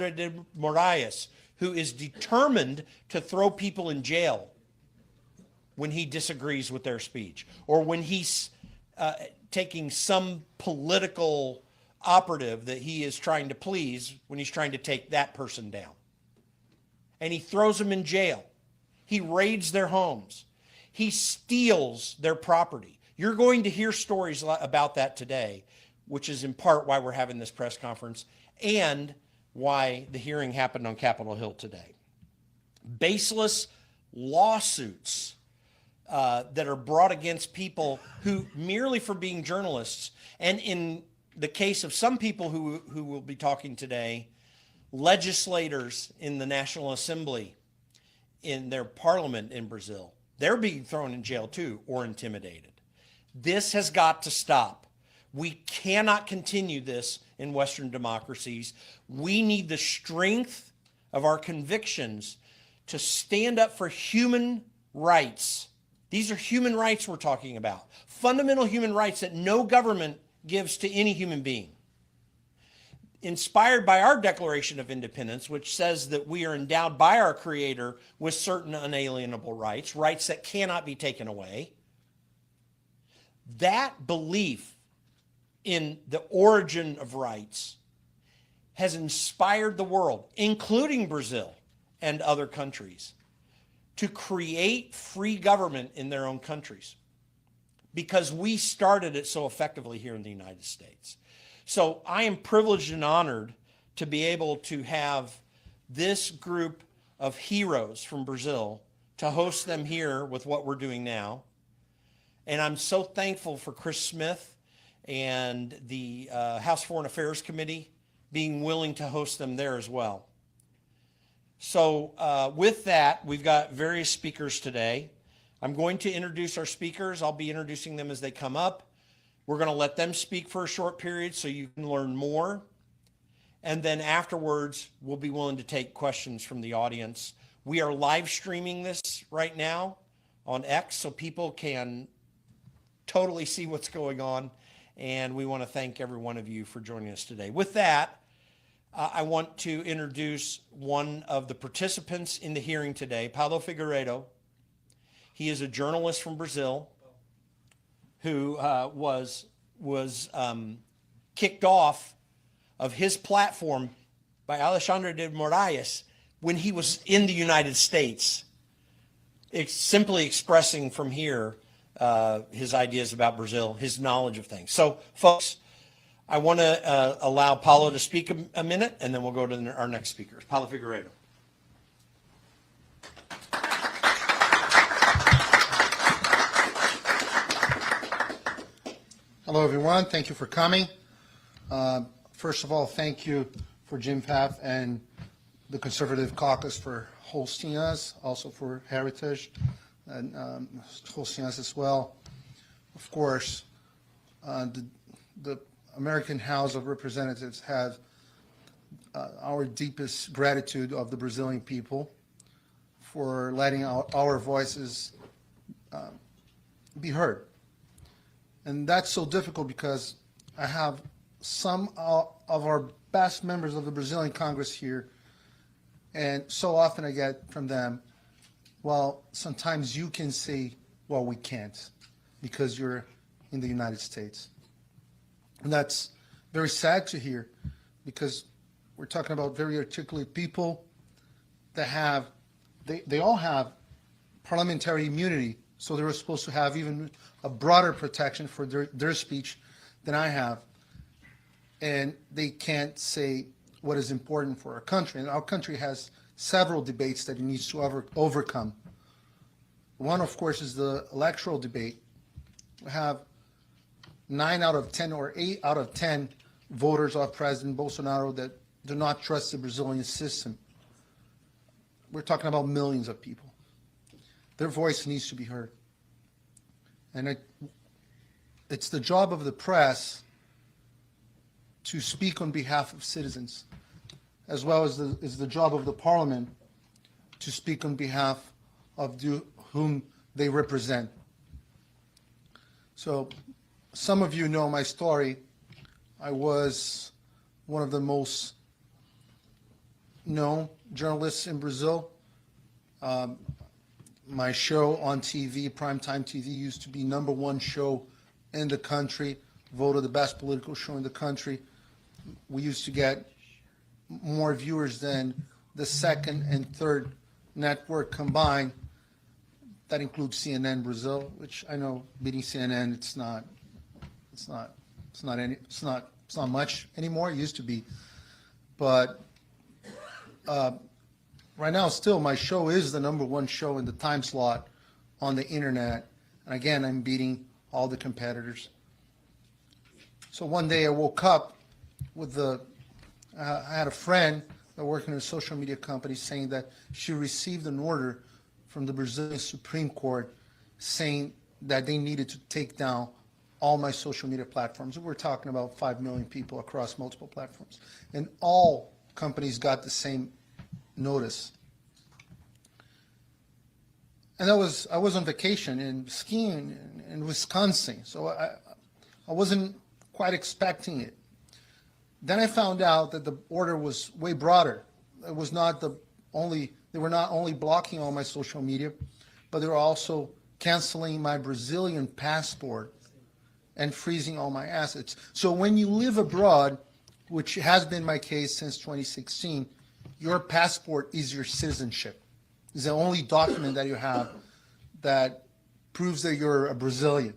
Alexandre de Moraes, who is determined to throw people in jail when he disagrees with their speech, or when he's taking some political operative that he is trying to please, when he's trying to take that person down. And he throws them in jail. He raids their homes. He steals their property. You're going to hear stories about that today, which is in part why we're having this press conference and why the hearing happened on Capitol Hill today. Baseless lawsuits that are brought against people who, merely for being journalists, and in the case of some people who will be talking today, legislators in the National Assembly, in their parliament in Brazil, they're being thrown in jail too, or intimidated. This has got to stop. We cannot continue this in Western democracies. We need the strength of our convictions to stand up for human rights. These are human rights we're talking about. Fundamental human rights that no government gives to any human being. Inspired by our Declaration of Independence, which says that we are endowed by our Creator with certain unalienable rights, rights that cannot be taken away. That belief in the origin of rights has inspired the world, including Brazil and other countries, to create free government in their own countries, because we started it so effectively here in the United States. So I am privileged and honored to be able to have this group of heroes from Brazil, to host them here with what we're doing now. And I'm so thankful for Chris Smith and the House Foreign Affairs Committee being willing to host them there as well. So with that, we've got various speakers today. I'm going to introduce our speakers. I'll be introducing them as they come up. We're going to let them speak for a short period so you can learn more. And then afterwards, we'll be willing to take questions from the audience. We are live streaming this right now on X, so people can totally see what's going on. And we want to thank every one of you for joining us today. With that, I want to introduce one of the participants in the hearing today, Paulo Figueiredo. He is a journalist from Brazil who was kicked off of his platform by Alexandre de Moraes when he was in the United States, simply expressing from here his ideas about Brazil, his knowledge of things. So, folks, I want to allow Paulo to speak a minute, and then we'll go to our next speakers. Paulo Figueiredo. Hello, everyone. Thank you for coming. First of all, thank you for Jim Path and the Conservative Caucus for hosting us, also for Heritage and hosting us as well. Of course, the American House of Representatives have our deepest gratitude of the Brazilian people for letting our voices be heard. And that's so difficult because I have some of our best members of the Brazilian Congress here, and so often I get from them, well, sometimes you can say, well, we can't, because you're in the United States. And that's very sad to hear, because we're talking about very articulate people that have, they all have parliamentary immunity, so they were supposed to have even a broader protection for their speech than I have. And they can't say what is important for our country. And our country has several debates that it needs to overcome. One, of course, is the electoral debate. We have 9 out of 10 or 8 out of 10 voters of President Bolsonaro that do not trust the Brazilian system. We're talking about millions of people. Their voice needs to be heard. And it's the job of the press to speak on behalf of citizens, as well as the job of the parliament to speak on behalf of whom they represent. So some of you know my story. I was one of the most known journalists in Brazil. My show on TV, primetime TV, used to be #1 show in the country, voted the best political show in the country. We used to get more viewers than the second and third network combined. That includes CNN Brazil, which I know beating CNN, it's not much anymore. It used to be, but right now, still, my show is the #1 show in the time slot on the internet. And again, I'm beating all the competitors. So one day I woke up with I had a friend that worked in a social media company saying that she received an order from the Brazilian Supreme Court saying that they needed to take down all my social media platforms. We're talking about 5 million people across multiple platforms. And all companies got the same notice. And I was on vacation and skiing in Wisconsin, so I wasn't quite expecting it. Then I found out that the order was way broader. It was not they were not only blocking all my social media, but they were also canceling my Brazilian passport and freezing all my assets. So when you live abroad, which has been my case since 2016, your passport is your citizenship. It's the only document that you have that proves that you're a Brazilian.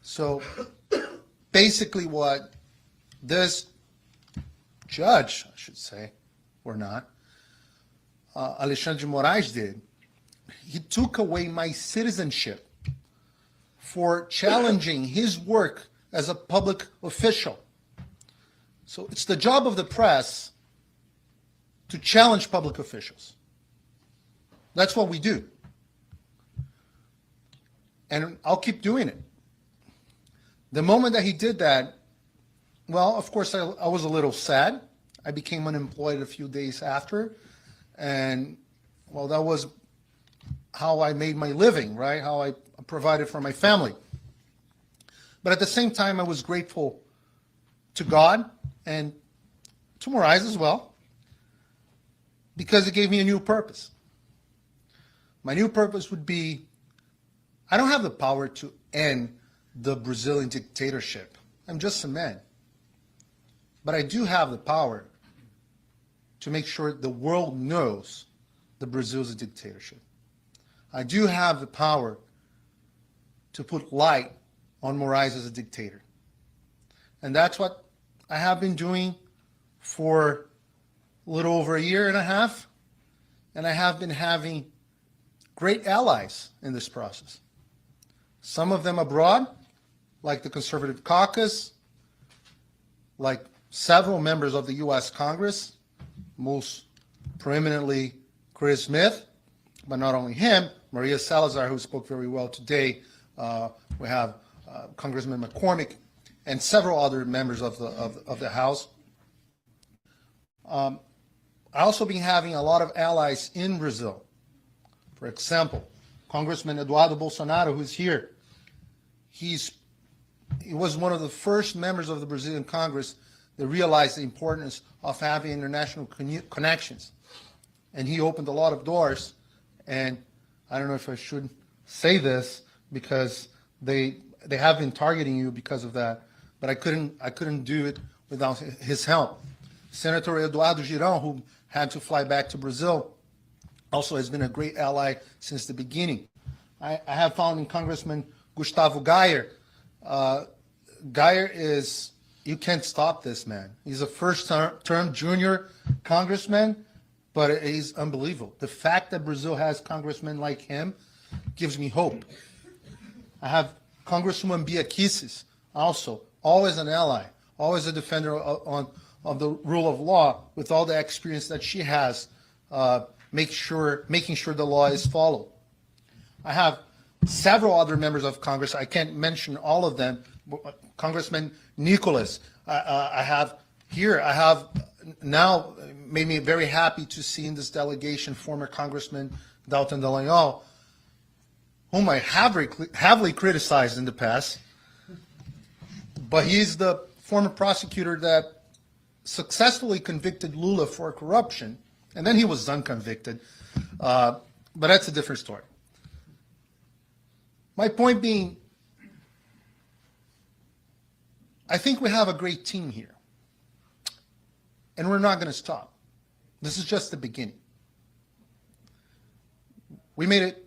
So basically what this judge, I should say, or not, Alexandre de Moraes did, he took away my citizenship for challenging his work as a public official. So it's the job of the press to challenge public officials. That's what we do. And I'll keep doing it. The moment that he did that, well, of course, I was a little sad. I became unemployed a few days after. And, well, that was how I made my living, right? How I provided for my family. But at the same time, I was grateful to God and to Moraes as well, because it gave me a new purpose. My new purpose would be, I don't have the power to end the Brazilian dictatorship. I'm just a man. But I do have the power to make sure the world knows that Brazil is a dictatorship. I do have the power to put light on Moraes as a dictator. And that's what I have been doing for a little over a year and a half. And I have been having great allies in this process. Some of them abroad, like the Conservative Caucus, like several members of the U.S. Congress, most preeminently Chris Smith, but not only him, Maria Salazar, who spoke very well today. We have Congressman McCormick and several other members of the House. I also been having a lot of allies in Brazil. For example, Congressman Eduardo Bolsonaro, who's here, he was one of the first members of the Brazilian Congress that realized the importance of having international connections. And he opened a lot of doors. And I don't know if I should say this because they have been targeting you because of that, but I couldn't do it without his help. Senator Eduardo Girão, who had to fly back to Brazil, also has been a great ally since the beginning. I have found in Congressman Gustavo Geyer. Geyer is, you can't stop this man. He's a first-term junior congressman, but he's unbelievable. The fact that Brazil has congressmen like him gives me hope. I have Congresswoman Bia Kicis, also, always an ally, always a defender of the rule of law, with all the experience that she has, making sure the law is followed. I have several other members of Congress. I can't mention all of them. Congressman Nicholas. I have now made me very happy to see in this delegation former Congressman Dalton Dallagnol, whom I have heavily criticized in the past. But he's the former prosecutor that successfully convicted Lula for corruption And then he was unconvicted. But that's a different story. My point being, I think we have a great team here. And we're not going to stop. This is just the beginning. We made it,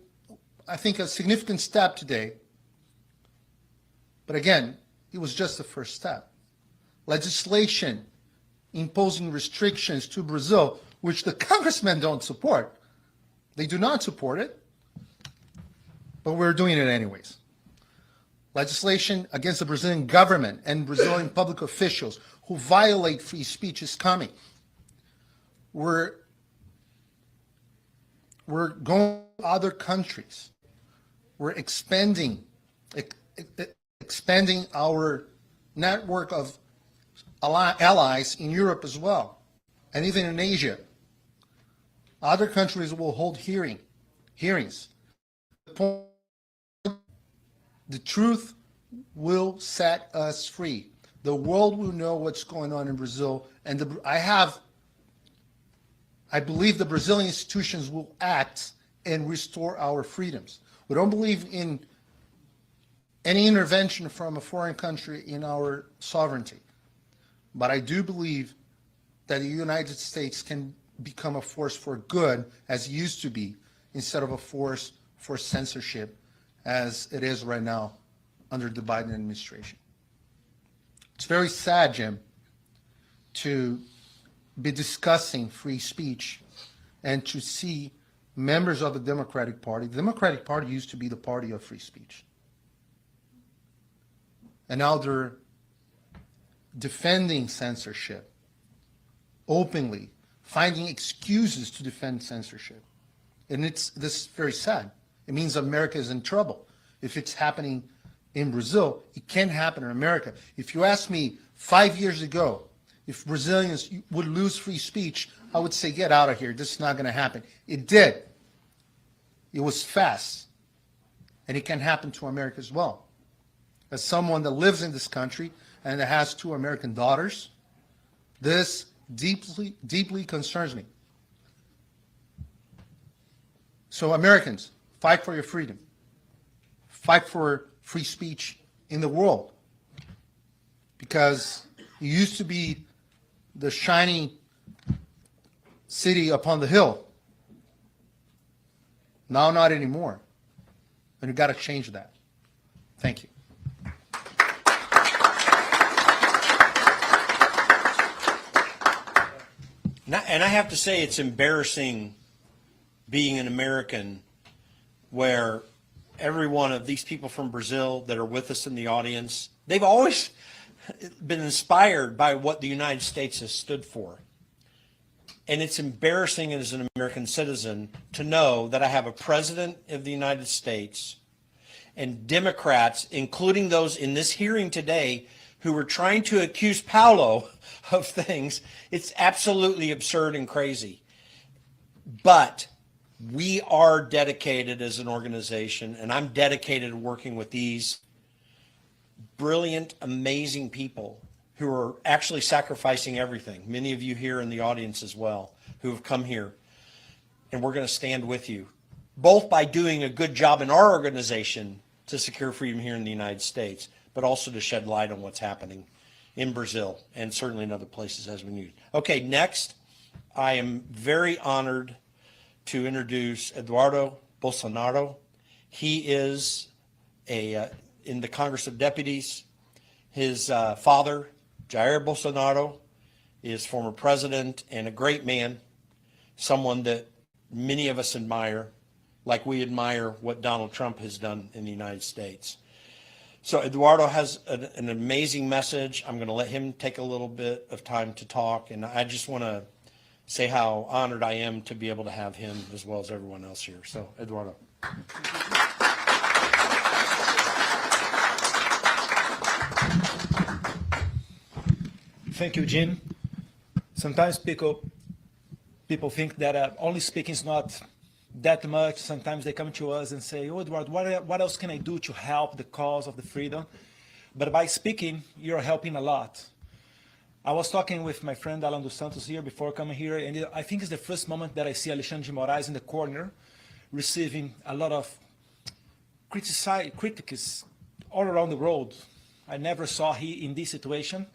I think, a significant step today. But again, it was just the first step. Legislation imposing restrictions to Brazil, which the congressmen don't support. They do not support it, but we're doing it anyways. Legislation against the Brazilian government and Brazilian public officials who violate free speech is coming. We're going to other countries. We're expanding our network of allies in Europe as well, and even in Asia. Other countries will hold hearings. The truth will set us free. The world will know what's going on in Brazil, and I believe the Brazilian institutions will act and restore our freedoms. We don't believe in any intervention from a foreign country in our sovereignty. But I do believe that the United States can become a force for good, as it used to be, instead of a force for censorship, as it is right now under the Biden administration. It's very sad, Jim, to be discussing free speech and to see members of the Democratic Party. The Democratic Party used to be the party of free speech. And now they're defending censorship openly, finding excuses to defend censorship. And this is very sad. It means America is in trouble. If it's happening in Brazil, it can happen in America. If you asked me 5 years ago if Brazilians would lose free speech, I would say, get out of here. This is not going to happen. It did. It was fast. And it can happen to America as well. As someone that lives in this country and that has 2 American daughters, this deeply, deeply concerns me. So Americans, fight for your freedom. Fight for free speech in the world. Because it used to be the shining city upon the hill. Now not anymore. And you've got to change that. Thank you. And I have to say, it's embarrassing being an American where every one of these people from Brazil that are with us in the audience, they've always been inspired by what the United States has stood for. And it's embarrassing as an American citizen to know that I have a president of the United States and Democrats, including those in this hearing today, who were trying to accuse Paulo of things. It's absolutely absurd and crazy. But we are dedicated as an organization, and I'm dedicated to working with these brilliant, amazing people who are actually sacrificing everything. Many of you here in the audience as well who have come here. And we're going to stand with you, both by doing a good job in our organization to secure freedom here in the United States, but also to shed light on what's happening in Brazil and certainly in other places as we need. Okay, next, I am very honored to introduce Eduardo Bolsonaro. He is in the Congress of Deputies. His father, Jair Bolsonaro, is former president and a great man, someone that many of us admire, like we admire what Donald Trump has done in the United States. So Eduardo has an amazing message. I'm going to let him take a little bit of time to talk, and I just want to say how honored I am to be able to have him as well as everyone else here. So, Eduardo. Thank you, Jim. Sometimes people think that only speaking is not that much. Sometimes they come to us and say, oh, Eduardo, what else can I do to help the cause of the freedom? But by speaking, you're helping a lot. I was talking with my friend Alan dos Santos here before coming here, and I think it's the first moment that I see Alexandre de Moraes in the corner receiving a lot of critics all around the world. I never saw he in this situation.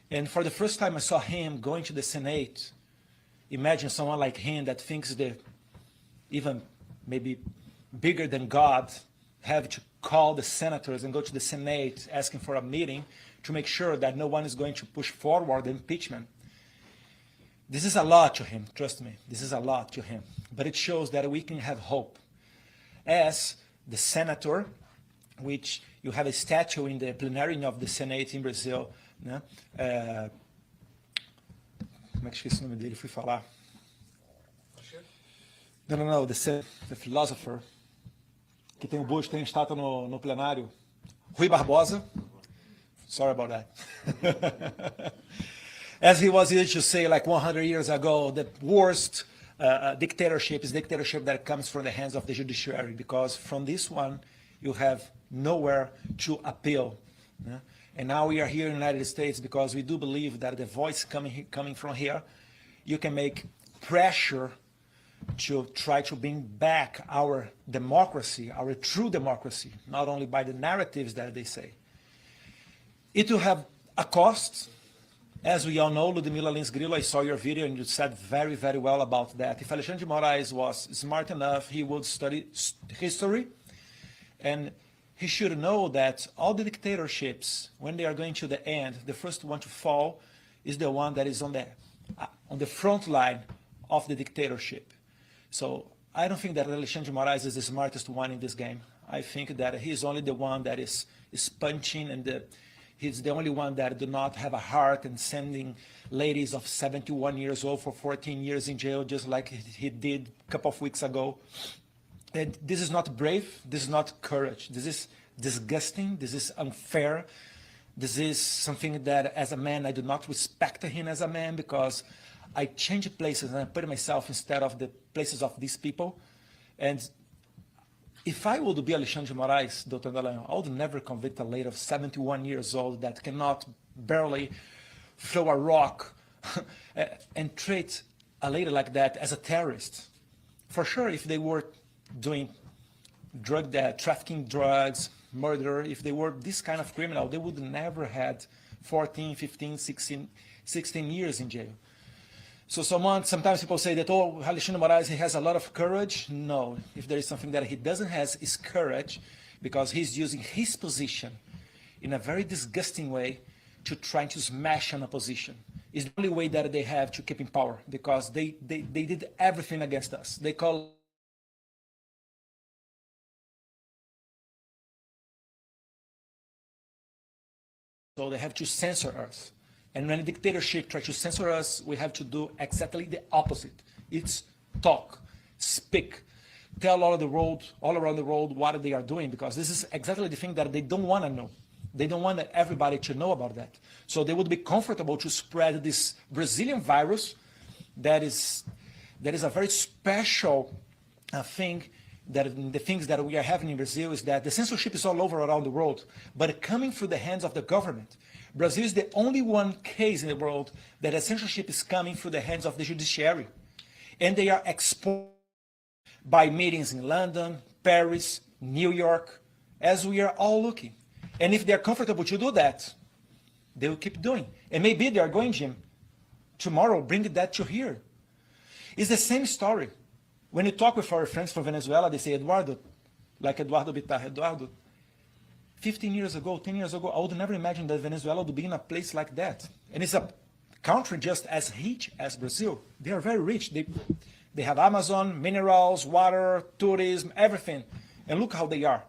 And for the first time I saw him going to the Senate. Imagine someone like him that thinks they're even maybe bigger than God, have to call the senators and go to the Senate asking for a meeting to make sure that no one is going to push forward the impeachment. This is a lot to him, trust me. This is a lot to him. But it shows that we can have hope. As the senator, which you have a statue in the plenary of the Senate in Brazil, né? Como é que esqueci o nome dele? Fui falar. No, the philosopher, que tem o busto, tem estátua no plenário. Rui Barbosa. Sorry about that. As he was used to say like 100 years ago, the worst dictatorship is dictatorship that comes from the hands of the judiciary, because from this one, you have nowhere to appeal. Yeah? And now we are here in the United States because we do believe that the voice coming from here, you can make pressure to try to bring back our democracy, our true democracy, not only by the narratives that they say. It will have a cost. As we all know, Ludmila Lins Grillo, I saw your video and you said very, very well about that. If Alexandre de Moraes was smart enough, he would study history, and he should know that all the dictatorships, when they are going to the end, the first one to fall is the one that is on the front line of the dictatorship. So I don't think that Alexandre de Moraes is the smartest one in this game. I think that he's only the one that is punching, and he's the only one that do not have a heart and sending ladies of 71 years old for 14 years in jail, just like he did a couple of weeks ago. And this is not brave, this is not courage. This is disgusting, this is unfair. This is something that as a man, I do not respect him as a man, because I change places and I put myself instead of the places of these people. And if I would be Alexandre de Moraes, Dr. Dallagnol, I would never convict a lady of 71 years old that cannot barely throw a rock and treat a lady like that as a terrorist. For sure, if they were doing trafficking drugs, murder, if they were this kind of criminal, they would never had 14, 15, 16 years in jail. So sometimes people say that, oh, Alexandre de Moraes, he has a lot of courage. No, if there is something that he doesn't have is courage, because he's using his position in a very disgusting way to try to smash an opposition. It's the only way that they have to keep in power, because they did everything against us. They call so they have to censor us. And when a dictatorship tries to censor us, we have to do exactly the opposite. It's talk, speak, tell all around the world what they are doing, because this is exactly the thing that they don't want to know. They don't want everybody to know about that. So they would be comfortable to spread this Brazilian virus that is a very special thing. That the things that we are having in Brazil is that the censorship is all over around the world, but coming through the hands of the government. Brazil is the only one case in the world that the censorship is coming through the hands of the judiciary. And they are exposed by meetings in London, Paris, New York, as we are all looking. And if they're comfortable to do that, they will keep doing. And maybe they are going, Jim, tomorrow bring that to here. It's the same story. When you talk with our friends from Venezuela, they say, Eduardo, like Eduardo Bittar, Eduardo, 15 years ago, 10 years ago, I would never imagine that Venezuela would be in a place like that. And it's a country just as rich as Brazil. They are very rich. They have Amazon, minerals, water, tourism, everything. And look how they are.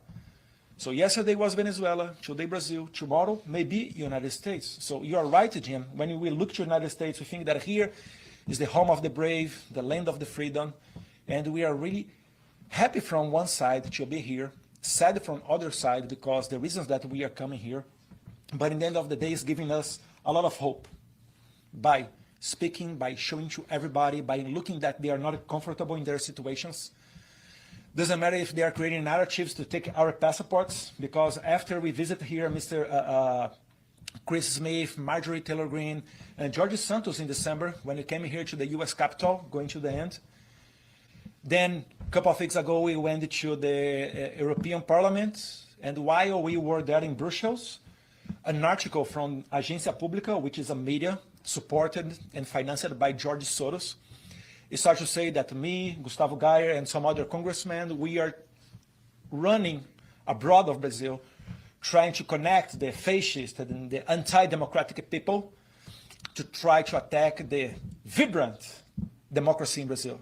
So yesterday was Venezuela, today Brazil, tomorrow maybe United States. So you are right, Jim. When we look to the United States, we think that here is the home of the brave, the land of the freedom. And we are really happy from one side to be here, sad from other side because the reasons that we are coming here. But in the end of the day, it's giving us a lot of hope by speaking, by showing to everybody, by looking that they are not comfortable in their situations. Doesn't matter if they are creating narratives to take our passports, because after we visit here Mr. Chris Smith, Marjorie Taylor Greene, and George Santos in December when he came here to the US Capitol, going to the end. Then a couple of weeks ago, we went to the European Parliament, and while we were there in Brussels, an article from Agência Pública, which is a media supported and financed by George Soros, it started to say that me, Gustavo Gayer, and some other congressmen, we are running abroad of Brazil, trying to connect the fascist and the anti-democratic people to try to attack the vibrant democracy in Brazil.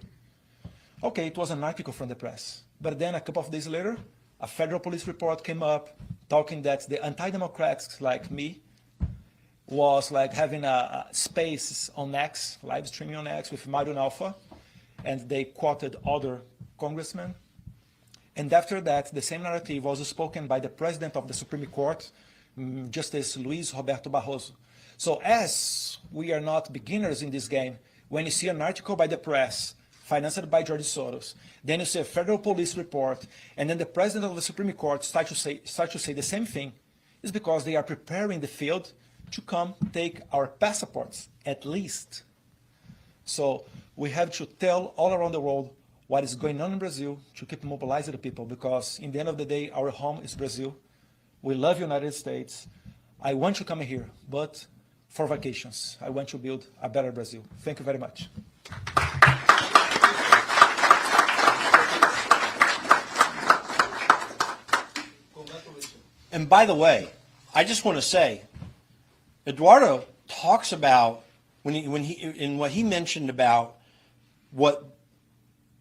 Okay, it was an article from the press. But then a couple of days later, a federal police report came up talking that the anti-democrats like me was like having a space on X, live streaming on X with Mario Alpha, and they quoted other congressmen. And after that, the same narrative was spoken by the president of the Supreme Court, Justice Luiz Roberto Barroso. So as we are not beginners in this game, when you see an article by the press, financed by George Soros, then you see a federal police report, and then the president of the Supreme Court start to say the same thing, is because they are preparing the field to come take our passports, at least. So we have to tell all around the world what is going on in Brazil to keep mobilizing the people, because in the end of the day, our home is Brazil. We love United States. I want to come here, but for vacations. I want to build a better Brazil. Thank you very much. And by the way, I just want to say, Eduardo talks about when he mentioned about what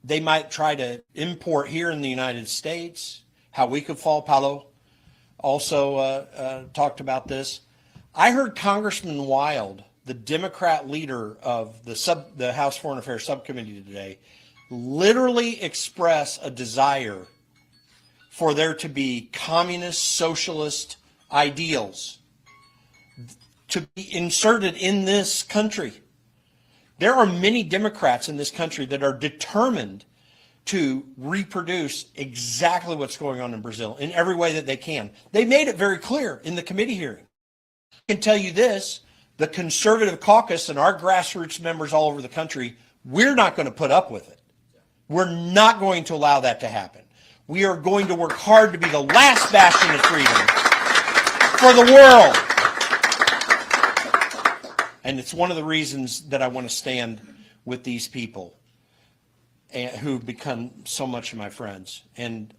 they might try to import here in the United States, how we could fall. Paulo also talked about this. I heard Congressman Wild, the Democrat leader of the House Foreign Affairs Subcommittee today, literally express a desire for there to be communist, socialist ideals to be inserted in this country. There are many Democrats in this country that are determined to reproduce exactly what's going on in Brazil in every way that they can. They made it very clear in the committee hearing. I can tell you this, the conservative caucus and our grassroots members all over the country, we're not going to put up with it. We're not going to allow that to happen. We are going to work hard to be the last bastion of freedom for the world. And it's one of the reasons that I want to stand with these people who've become so much of my friends. And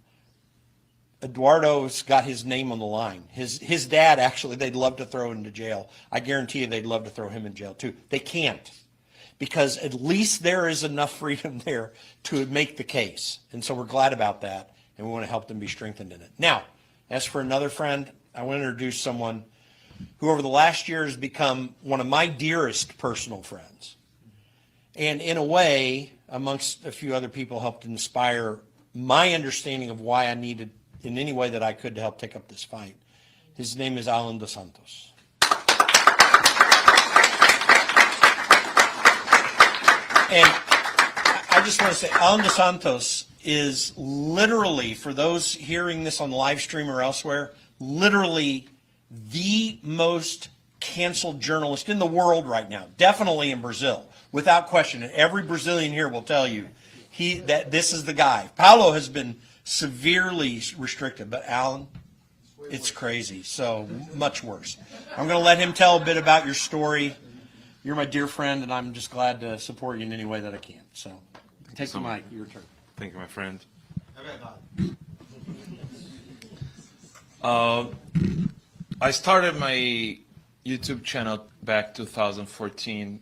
Eduardo's got his name on the line. His dad, actually, they'd love to throw into jail. I guarantee you they'd love to throw him in jail too. They can't, because at least there is enough freedom there to make the case. And so we're glad about that, and we want to help them be strengthened in it. Now, as for another friend, I want to introduce someone who over the last year has become one of my dearest personal friends. And in a way, amongst a few other people, helped inspire my understanding of why I needed, in any way that I could, to help take up this fight. His name is Alan dos Santos. And I just want to say, Alan dos Santos is literally, for those hearing this on the live stream or elsewhere, literally the most canceled journalist in the world right now, definitely in Brazil, without question. And every Brazilian here will tell you that this is the guy. Paulo has been severely restricted, but Alan, it's crazy. So much worse. I'm going to let him tell a bit about your story. You're my dear friend, and I'm just glad to support you in any way that I can. So take the mic. Your turn. Thank you, my friend. I started my YouTube channel back 2014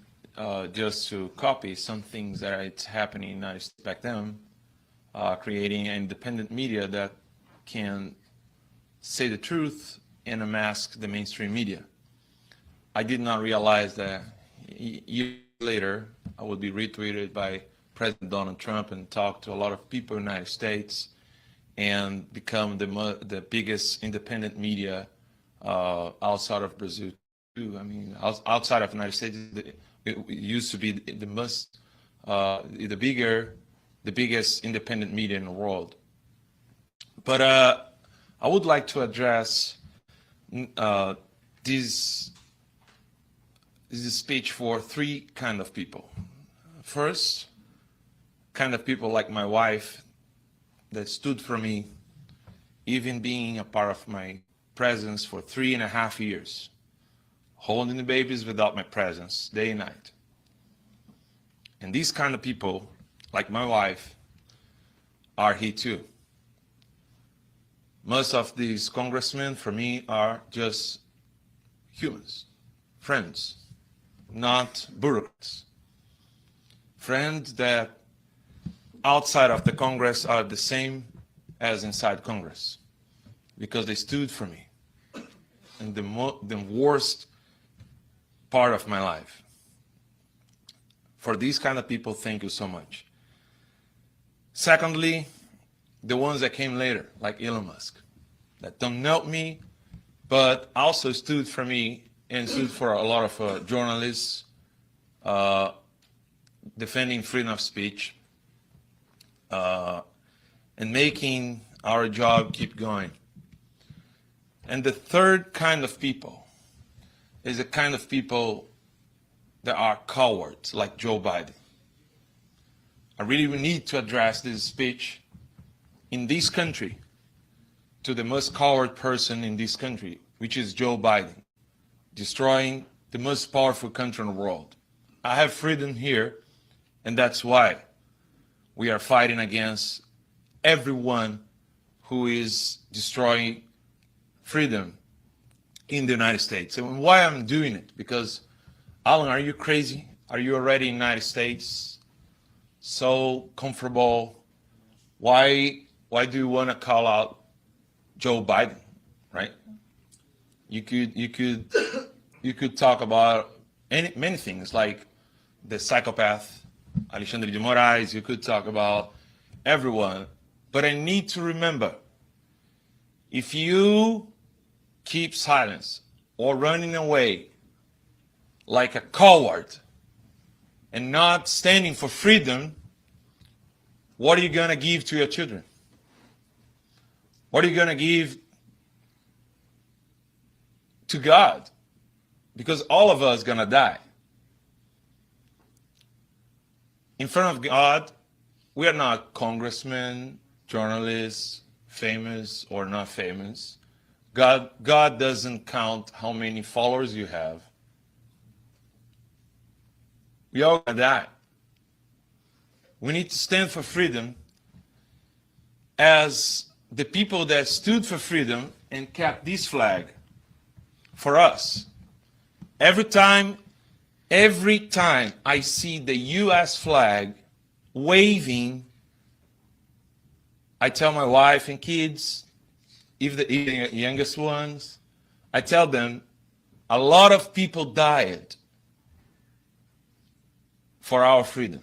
just to copy some things that it's happening in the United States back then, creating an independent media that can say the truth and unmask the mainstream media. I did not realize that years later I would be retweeted by President Donald Trump and talk to a lot of people in the United States and become the biggest independent media outside of Brazil too. I mean, outside of the United States, it used to be the biggest independent media in the world. But I would like to address this is a speech for three kind of people. First, kind of people like my wife that stood for me, even being a part of my presence for 3.5 years, holding the babies without my presence, day and night. And these kind of people, like my wife, are here too. Most of these congressmen, for me, are just humans, friends, not bureaucrats. Friends that outside of the Congress are the same as inside Congress, because they stood for me in the worst part of my life. For these kind of people, thank you so much. Secondly, the ones that came later, like Elon Musk, that don't know me, but also stood for me and stood for a lot of journalists defending freedom of speech and making our job keep going. And the third kind of people is the kind of people that are cowards, like Joe Biden. I really need to address this speech in this country to the most coward person in this country, which is Joe Biden, destroying the most powerful country in the world. I have freedom here, and that's why we are fighting against everyone who is destroying freedom in the United States. And why I'm doing it? Because, Alan, are you crazy? Are you already in the United States? So comfortable? Why do you want to call out Joe Biden, right? You could talk about many things, like the psychopath Alexandre de Moraes. You could talk about everyone, but I need to remember, if you keep silence or running away like a coward and not standing for freedom, what are you going to give to your children? What are you going to give to God? Because all of us are going to die. In front of God, we are not congressmen, journalists, famous or not famous. God doesn't count how many followers you have. We all going to die. We need to stand for freedom as the people that stood for freedom and kept this flag for us. Every time I see the U.S. flag waving, I tell my wife and kids, even the youngest ones, I tell them, a lot of people died for our freedom.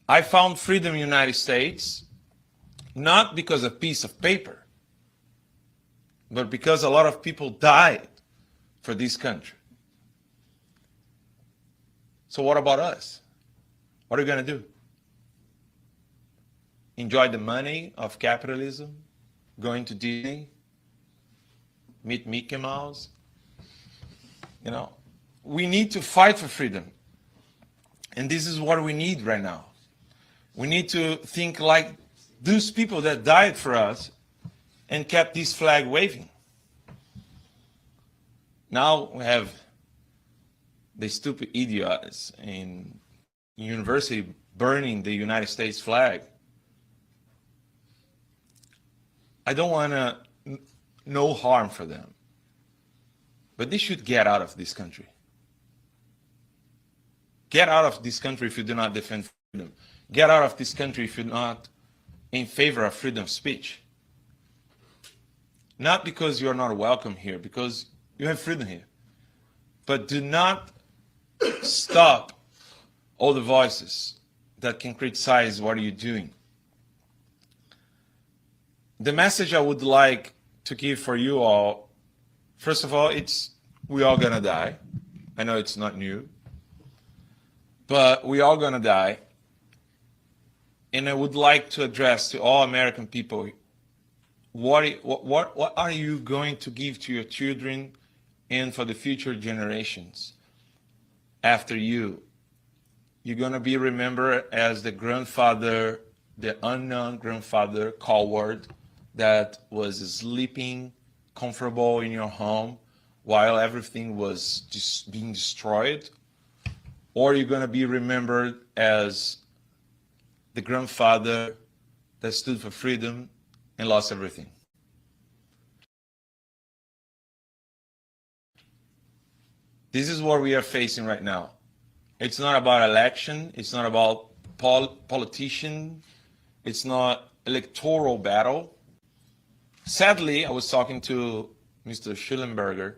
I found freedom in the United States not because of a piece of paper, but because a lot of people died for this country. So what about us? What are we going to do? Enjoy the money of capitalism? Going to Disney? Meet Mickey Mouse? You know, we need to fight for freedom. And this is what we need right now. We need to think like those people that died for us and kept this flag waving. Now we have the stupid idiots in university burning the United States flag. I don't want to, no harm for them. But they should get out of this country. Get out of this country if you do not defend freedom. Get out of this country if you're not in favor of freedom of speech. Not because you're not welcome here, because you have freedom here. But do not stop all the voices that can criticize what you're doing. The message I would like to give for you all, first of all, it's we all gonna die. I know it's not new, but we all gonna die. And I would like to address to all American people what are you going to give to your children and for the future generations after you? You're going to be remembered as the grandfather, the unknown grandfather, coward, that was sleeping comfortable in your home while everything was just being destroyed? Or you're going to be remembered as the grandfather that stood for freedom and lost everything? This is what we are facing right now. It's not about election. It's not about politician. It's not electoral battle. Sadly, I was talking to Mr. Schillenberger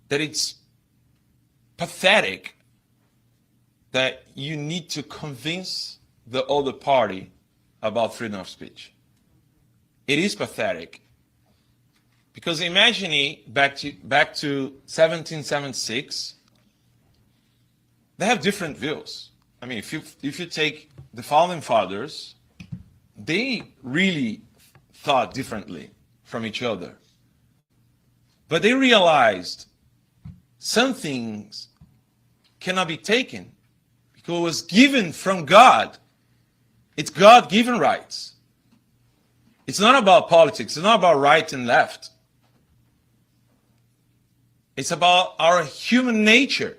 that it's pathetic that you need to convince the other party about freedom of speech. It is pathetic. Because imagine back to 1776, they have different views. I mean, if you take the founding fathers, they really thought differently from each other. But they realized some things cannot be taken because it was given from God. It's God-given rights. It's not about politics. It's not about right and left. It's about our human nature.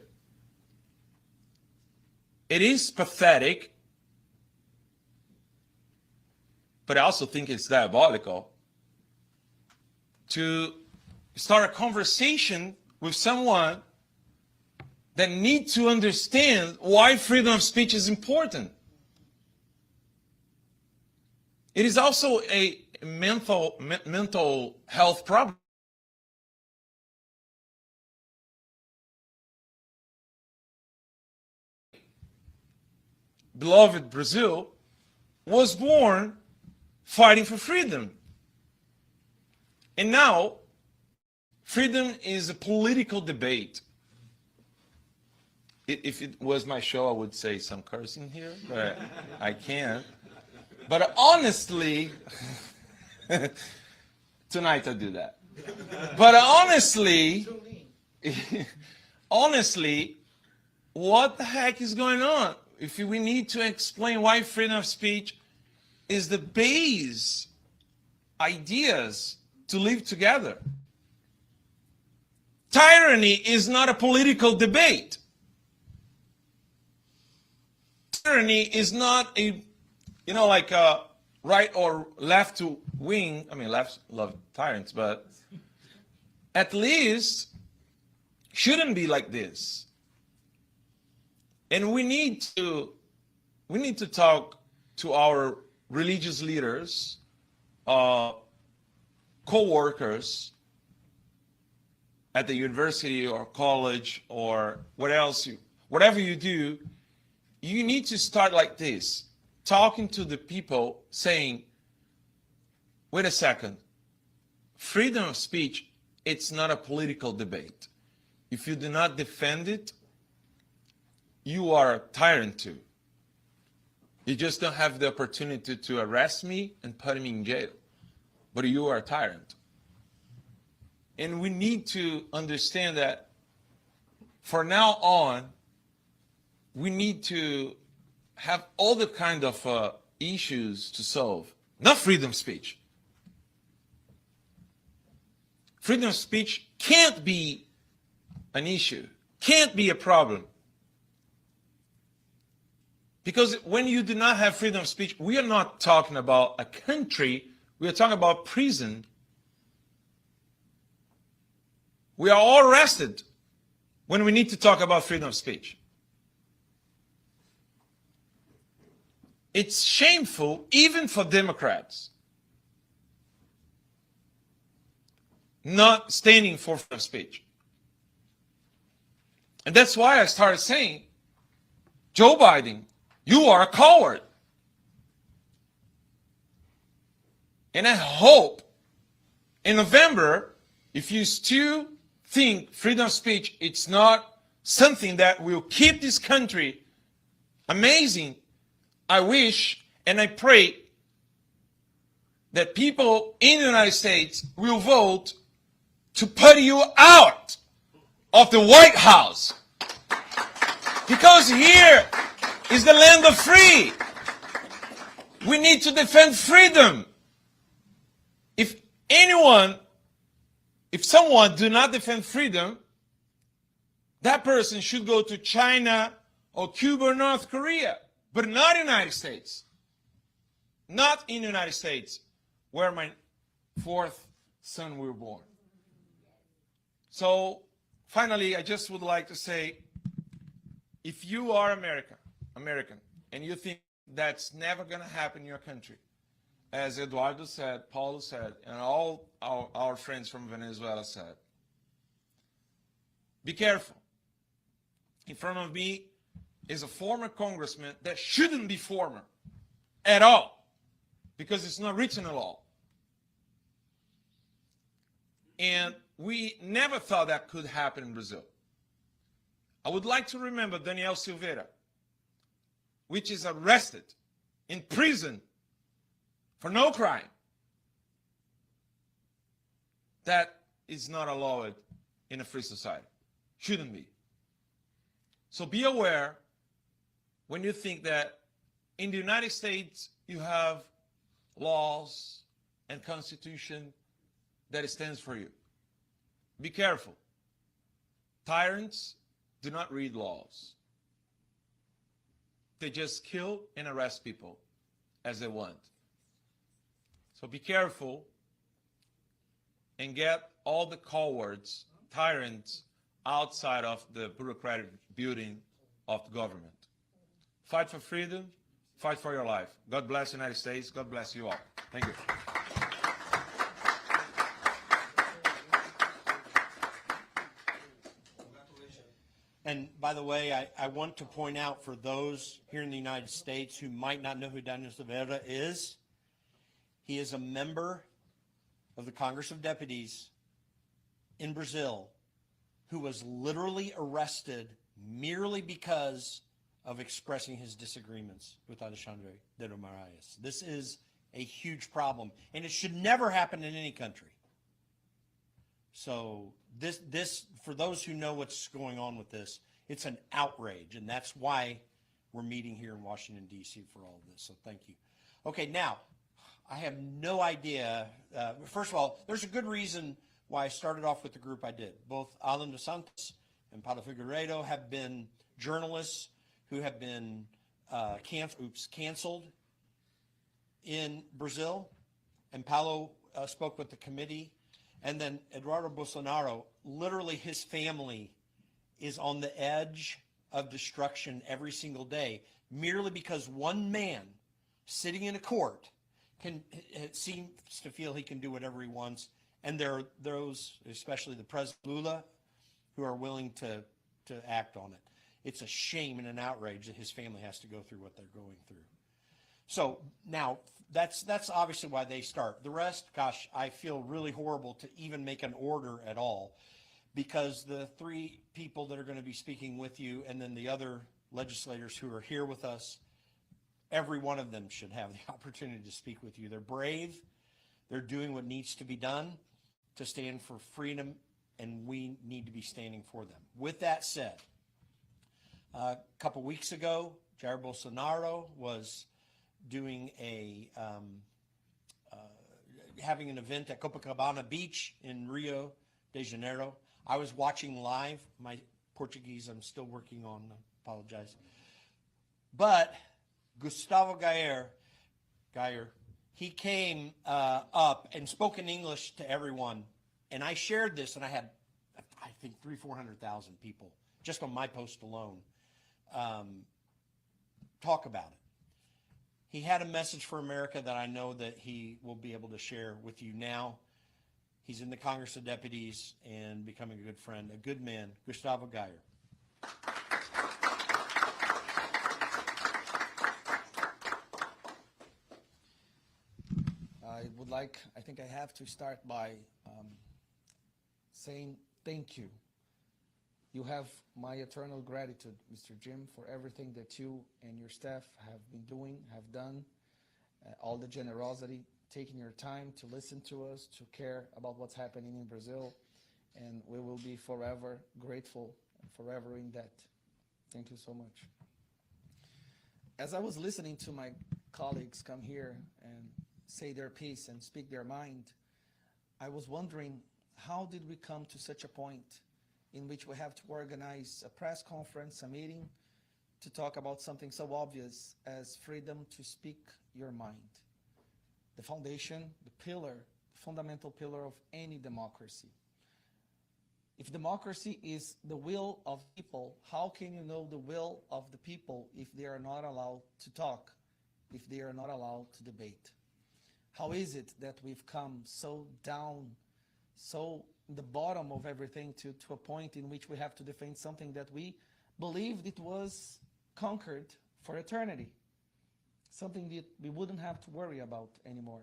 It is pathetic, but I also think it's diabolical to start a conversation with someone that needs to understand why freedom of speech is important. It is also a mental health problem. Beloved Brazil was born fighting for freedom. And now, freedom is a political debate. If it was my show, I would say some cursing here, but I can't. But honestly, tonight I do that. But honestly, what the heck is going on? If we need to explain why freedom of speech is the base ideas to live together. Tyranny is not a political debate. Tyranny is not a, like a right or left to wing. I mean, lefts love tyrants, but at least shouldn't be like this. And we need to talk to our religious leaders, co-workers at the university or college or whatever you do, you need to start like this, talking to the people saying, wait a second, freedom of speech, it's not a political debate. If you do not defend it, you are a tyrant too. You just don't have the opportunity to arrest me and put me in jail. But you are a tyrant. And we need to understand that for now on, we need to have all the kind of issues to solve. Not freedom of speech. Freedom of speech can't be an issue, can't be a problem. Because when you do not have freedom of speech, we are not talking about a country, we are talking about prison. We are all arrested when we need to talk about freedom of speech. It's shameful even for Democrats not standing for freedom of speech. And that's why I started saying, Joe Biden, you are a coward. And I hope in November, if you still think freedom of speech, it's not something that will keep this country amazing, I wish and I pray that people in the United States will vote to put you out of the White House. Because here is the land of free. We need to defend freedom. If someone do not defend freedom, that person should go to China or Cuba or North Korea, but not United States. Not in the United States, where my fourth son was born. So finally, I just would like to say, if you are American, and you think that's never going to happen in your country, as Eduardo said, Paulo said, and all our friends from Venezuela said, be careful. In front of me is a former congressman that shouldn't be former at all, because it's not written in law. And we never thought that could happen in Brazil. I would like to remember Daniel Silveira, which is arrested in prison for no crime. That is not allowed in a free society. Shouldn't be. So be aware when you think that in the United States you have laws and constitution that stands for you. Be careful. Tyrants do not read laws. They just kill and arrest people as they want. So be careful and get all the cowards, tyrants, outside of the bureaucratic building of the government. Fight for freedom, fight for your life. God bless the United States. God bless you all. Thank you. And by the way, I want to point out for those here in the United States who might not know who Daniel Silveira is, he is a member of the Congress of Deputies in Brazil who was literally arrested merely because of expressing his disagreements with Alexandre de Moraes. This is a huge problem, and it should never happen in any country. So this for those who know what's going on with this, it's an outrage, and that's why we're meeting here in Washington, D.C. for all of this. So thank you. Okay, now, I have no idea. First of all, there's a good reason why I started off with the group I did. Both Alan dos Santos and Paulo Figueiredo have been journalists who have been canceled in Brazil, and Paulo spoke with the committee. And then Eduardo Bolsonaro, literally his family is on the edge of destruction every single day, merely because one man sitting in a court seems to feel he can do whatever he wants. And there are those, especially the President Lula, who are willing to act on it. It's a shame and an outrage that his family has to go through what they're going through. So now that's obviously why they start. The rest, gosh, I feel really horrible to even make an order at all, because the three people that are going to be speaking with you and then the other legislators who are here with us, every one of them should have the opportunity to speak with you. They're brave. They're doing what needs to be done to stand for freedom, and we need to be standing for them. With that said, a couple weeks ago, Jair Bolsonaro was doing having an event at Copacabana Beach in Rio de Janeiro. I was watching live. My Portuguese, I'm still working on, apologize. But Gustavo Gayer, he came up and spoke in English to everyone. And I shared this, and I had, I think, 400,000 people just on my post alone talk about it. He had a message for America that I know that he will be able to share with you now. He's in the Congress of Deputies and becoming a good friend, a good man, Gustavo Gayer. I think I have to start by saying thank you. You have my eternal gratitude, Mr. Jim, for everything that you and your staff have been doing, have done, all the generosity taking your time to listen to us, to care about what's happening in Brazil. And we will be forever grateful and forever in debt. Thank you so much. As I was listening to my colleagues come here and say their piece and speak their mind, I was wondering, how did we come to such a point in which we have to organize a press conference, a meeting, to talk about something so obvious as freedom to speak your mind? The foundation, the pillar, the fundamental pillar of any democracy. If democracy is the will of people, how can you know the will of the people if they are not allowed to talk, if they are not allowed to debate? How is it that we've come so down, so in the bottom of everything to a point in which we have to defend something that we believed it was conquered for eternity, something that we wouldn't have to worry about anymore?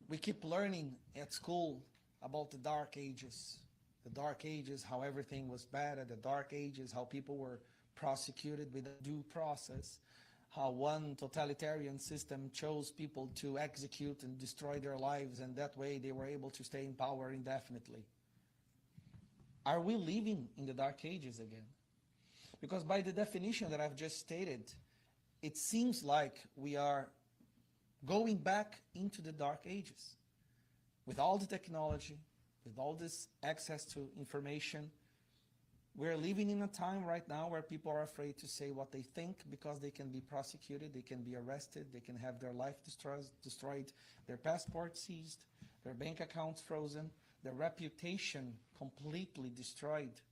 We keep learning at school about the Dark Ages. The Dark Ages, how everything was bad at the Dark Ages, how people were prosecuted without due process, how one totalitarian system chose people to execute and destroy their lives, and that way they were able to stay in power indefinitely. Are we living in the Dark Ages again? Because by the definition that I've just stated, it seems like we are going back into the Dark Ages. With all the technology, with all this access to information, we're living in a time right now where people are afraid to say what they think because they can be prosecuted, they can be arrested, they can have their life destroyed, their passports seized, their bank accounts frozen, their reputation completely destroyed.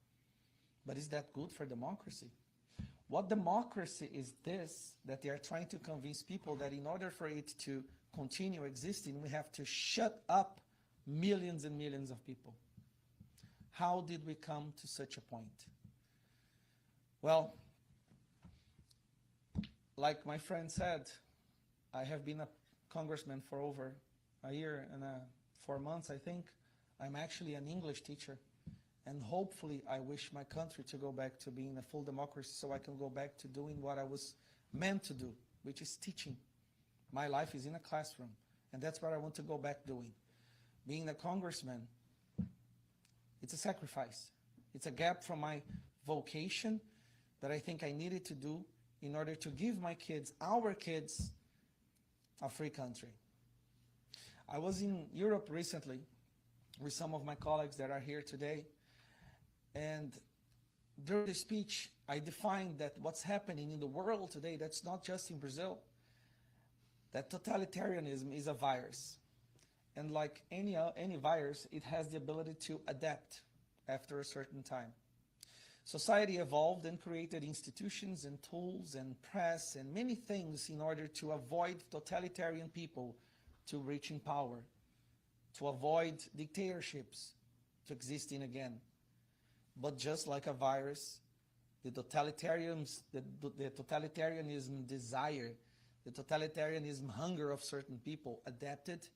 But is that good for democracy? What democracy is this that they are trying to convince people that in order for it to continue existing, we have to shut up millions and millions of people? How did we come to such a point? Well, like my friend said, I have been a congressman for over a year and 4 months, I think. I'm actually an English teacher. And hopefully I wish my country to go back to being a full democracy so I can go back to doing what I was meant to do, which is teaching. My life is in a classroom, and that's what I want to go back doing. Being a congressman, it's a sacrifice. It's a gap from my vocation that I think I needed to do in order to give my kids, our kids, a free country. I was in Europe recently with some of my colleagues that are here today, and during the speech, I defined that what's happening in the world today, that's not just in Brazil, that totalitarianism is a virus. And like any virus, it has the ability to adapt after a certain time. Society evolved and created institutions and tools and press and many things in order to avoid totalitarian people to reaching power, to avoid dictatorships to existing again. But just like a virus, the totalitarianism desire, the totalitarianism hunger of certain people adapted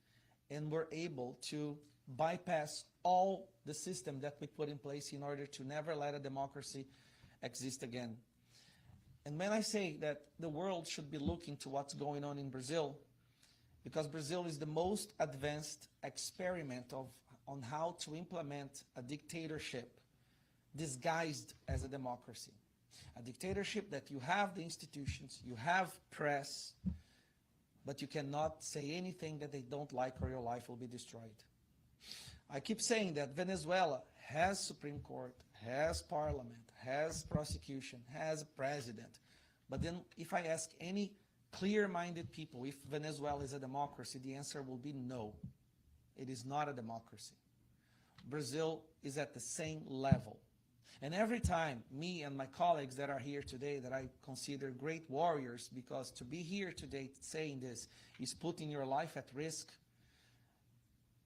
and were able to bypass all the system that we put in place in order to never let a democracy exist again. And when I say that the world should be looking to what's going on in Brazil, because Brazil is the most advanced experiment on how to implement a dictatorship disguised as a democracy. A dictatorship that you have the institutions, you have press, but you cannot say anything that they don't like or your life will be destroyed. I keep saying that Venezuela has Supreme Court, has parliament, has prosecution, has a president. But then if I ask any clear-minded people if Venezuela is a democracy, the answer will be no. It is not a democracy. Brazil is at the same level. And every time me and my colleagues that are here today that I consider great warriors, because to be here today saying this is putting your life at risk,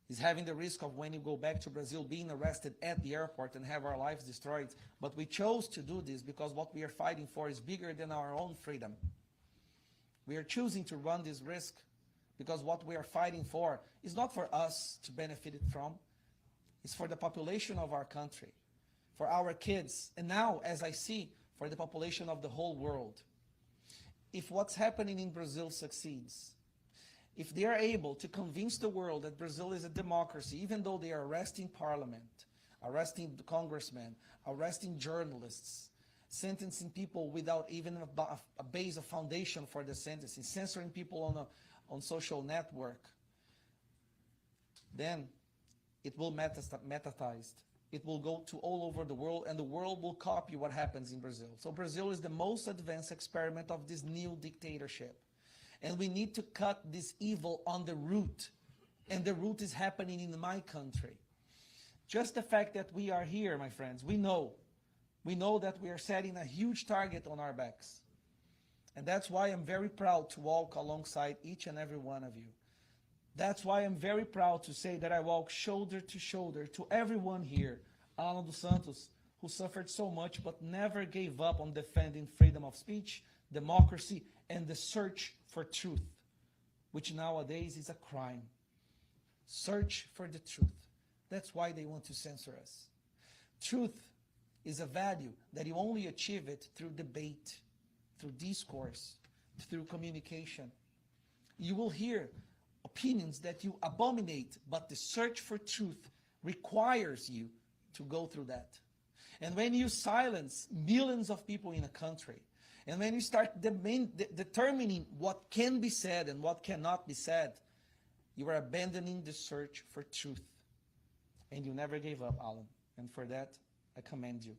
is having the risk of when you go back to Brazil being arrested at the airport and have our lives destroyed. But we chose to do this because what we are fighting for is bigger than our own freedom. We are choosing to run this risk because what we are fighting for is not for us to benefit it from. It's for the population of our country, for our kids, and now, as I see, for the population of the whole world. If what's happening in Brazil succeeds, if they are able to convince the world that Brazil is a democracy, even though they are arresting parliament, arresting the congressmen, arresting journalists, sentencing people without even a base of foundation for the sentencing, censoring people on social network, then it will metastasize. It will go to all over the world, and the world will copy what happens in Brazil. So Brazil is the most advanced experiment of this new dictatorship. And we need to cut this evil on the root. And the root is happening in my country. Just the fact that we are here, my friends, we know that we are setting a huge target on our backs. And that's why I'm very proud to walk alongside each and every one of you. That's why I'm very proud to say that I walk shoulder to shoulder to everyone here. Alan dos Santos, who suffered so much but never gave up on defending freedom of speech, democracy, and the search for truth, which nowadays is a crime. Search for the truth. That's why they want to censor us. Truth is a value that you only achieve it through debate, through discourse, through communication. You will hear opinions that you abominate, but the search for truth requires you to go through that. And when you silence millions of people in a country, and when you start determining what can be said and what cannot be said, you are abandoning the search for truth. And you never gave up, Alan. And for that, I commend you.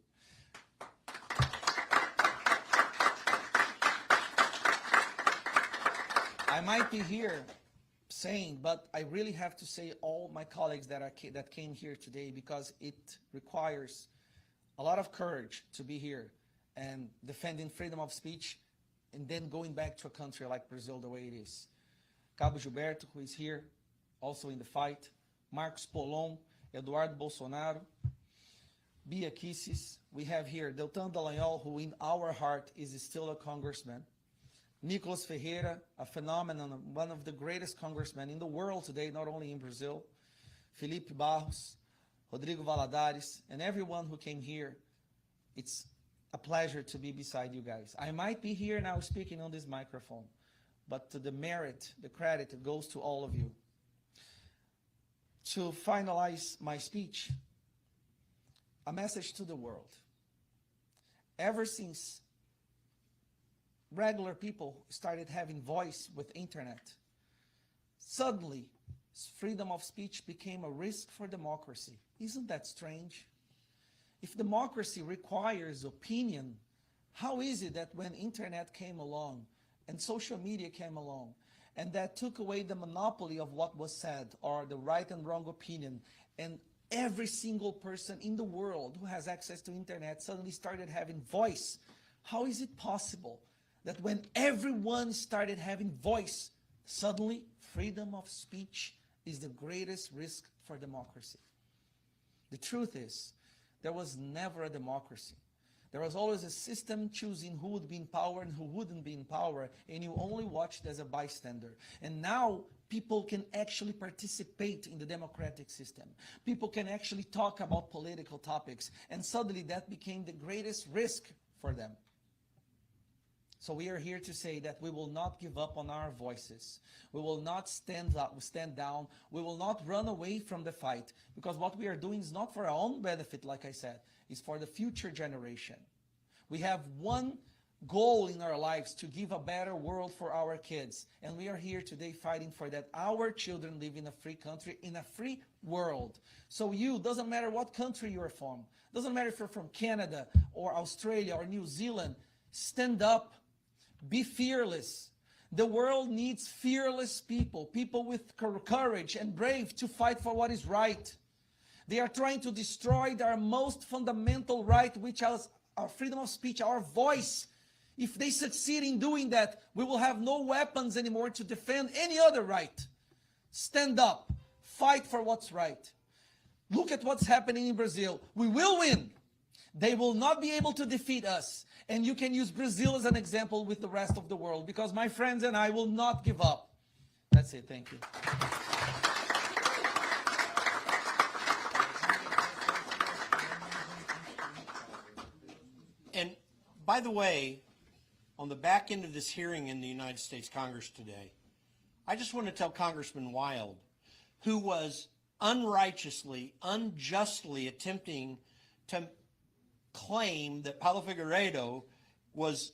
I might be here saying, but I really have to say all my colleagues that came here today, because it requires a lot of courage to be here and defending freedom of speech and then going back to a country like Brazil the way it is. Cabo Gilberto, who is here, also in the fight, Marcos Polon, Eduardo Bolsonaro, Bia Kicis. We have here Deltan Dallagnol, who in our heart is still a congressman. Nicolas Ferreira, a phenomenon, one of the greatest congressmen in the world today, not only in Brazil. Felipe Barros, Rodrigo Valadares, and everyone who came here. It's a pleasure to be beside you guys. I might be here now speaking on this microphone, but the merit, the credit, goes to all of you. To finalize my speech, a message to the world. Ever since regular people started having voice with internet, suddenly freedom of speech became a risk for democracy. Isn't that strange? If democracy requires opinion, how is it that when internet came along and social media came along and that took away the monopoly of what was said or the right and wrong opinion, and every single person in the world who has access to internet suddenly started having voice? How is it possible that when everyone started having voice, suddenly freedom of speech is the greatest risk for democracy? The truth is, there was never a democracy. There was always a system choosing who would be in power and who wouldn't be in power, and you only watched as a bystander. And now people can actually participate in the democratic system. People can actually talk about political topics, and suddenly that became the greatest risk for them. So we are here to say that we will not give up on our voices. We will not stand down. We will not run away from the fight, because what we are doing is not for our own benefit, like I said, it's for the future generation. We have one goal in our lives: to give a better world for our kids. And we are here today fighting for that. Our children live in a free country, in a free world. So doesn't matter what country you're from, doesn't matter if you're from Canada or Australia or New Zealand, stand up. Be fearless. The world needs fearless people, people with courage and brave to fight for what is right. They are trying to destroy our most fundamental right, which is our freedom of speech, our voice. If they succeed in doing that, we will have no weapons anymore to defend any other right. Stand up. Fight for what's right. Look at what's happening in Brazil. We will win. They will not be able to defeat us. And you can use Brazil as an example with the rest of the world, because my friends and I will not give up. That's it. Thank you. And by the way, on the back end of this hearing in the United States Congress today, I just want to tell Congressman Wild, who was unrighteously, unjustly attempting to claim that Paulo Figueiredo was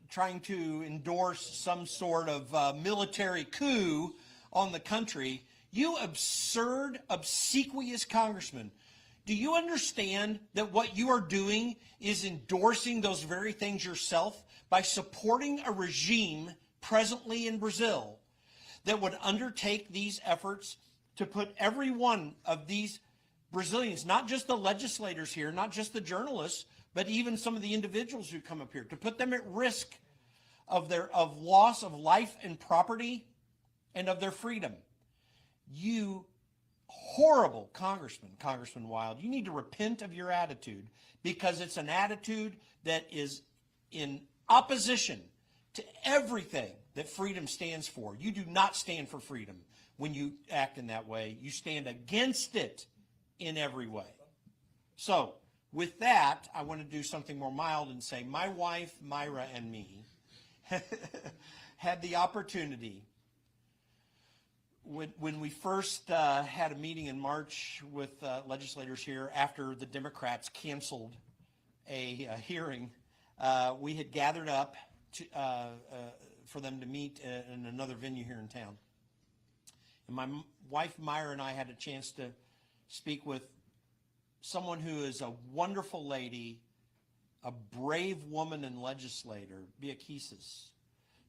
trying to endorse some sort of military coup on the country. You absurd, obsequious congressman. Do you understand that what you are doing is endorsing those very things yourself by supporting a regime presently in Brazil that would undertake these efforts to put every one of these Brazilians, not just the legislators here, not just the journalists, but even some of the individuals who come up here, to put them at risk of loss of life and property and of their freedom? You horrible Congressman Wild, you need to repent of your attitude, because it's an attitude that is in opposition to everything that freedom stands for. You do not stand for freedom when you act in that way. You stand against it in every way. So with that, I want to do something more mild and say my wife, Myra, and me had the opportunity when we first had a meeting in March with legislators here after the Democrats canceled a hearing. We had gathered up for them to meet in another venue here in town. And my wife, Myra, and I had a chance to speak with someone who is a wonderful lady, a brave woman and legislator, Beaquises,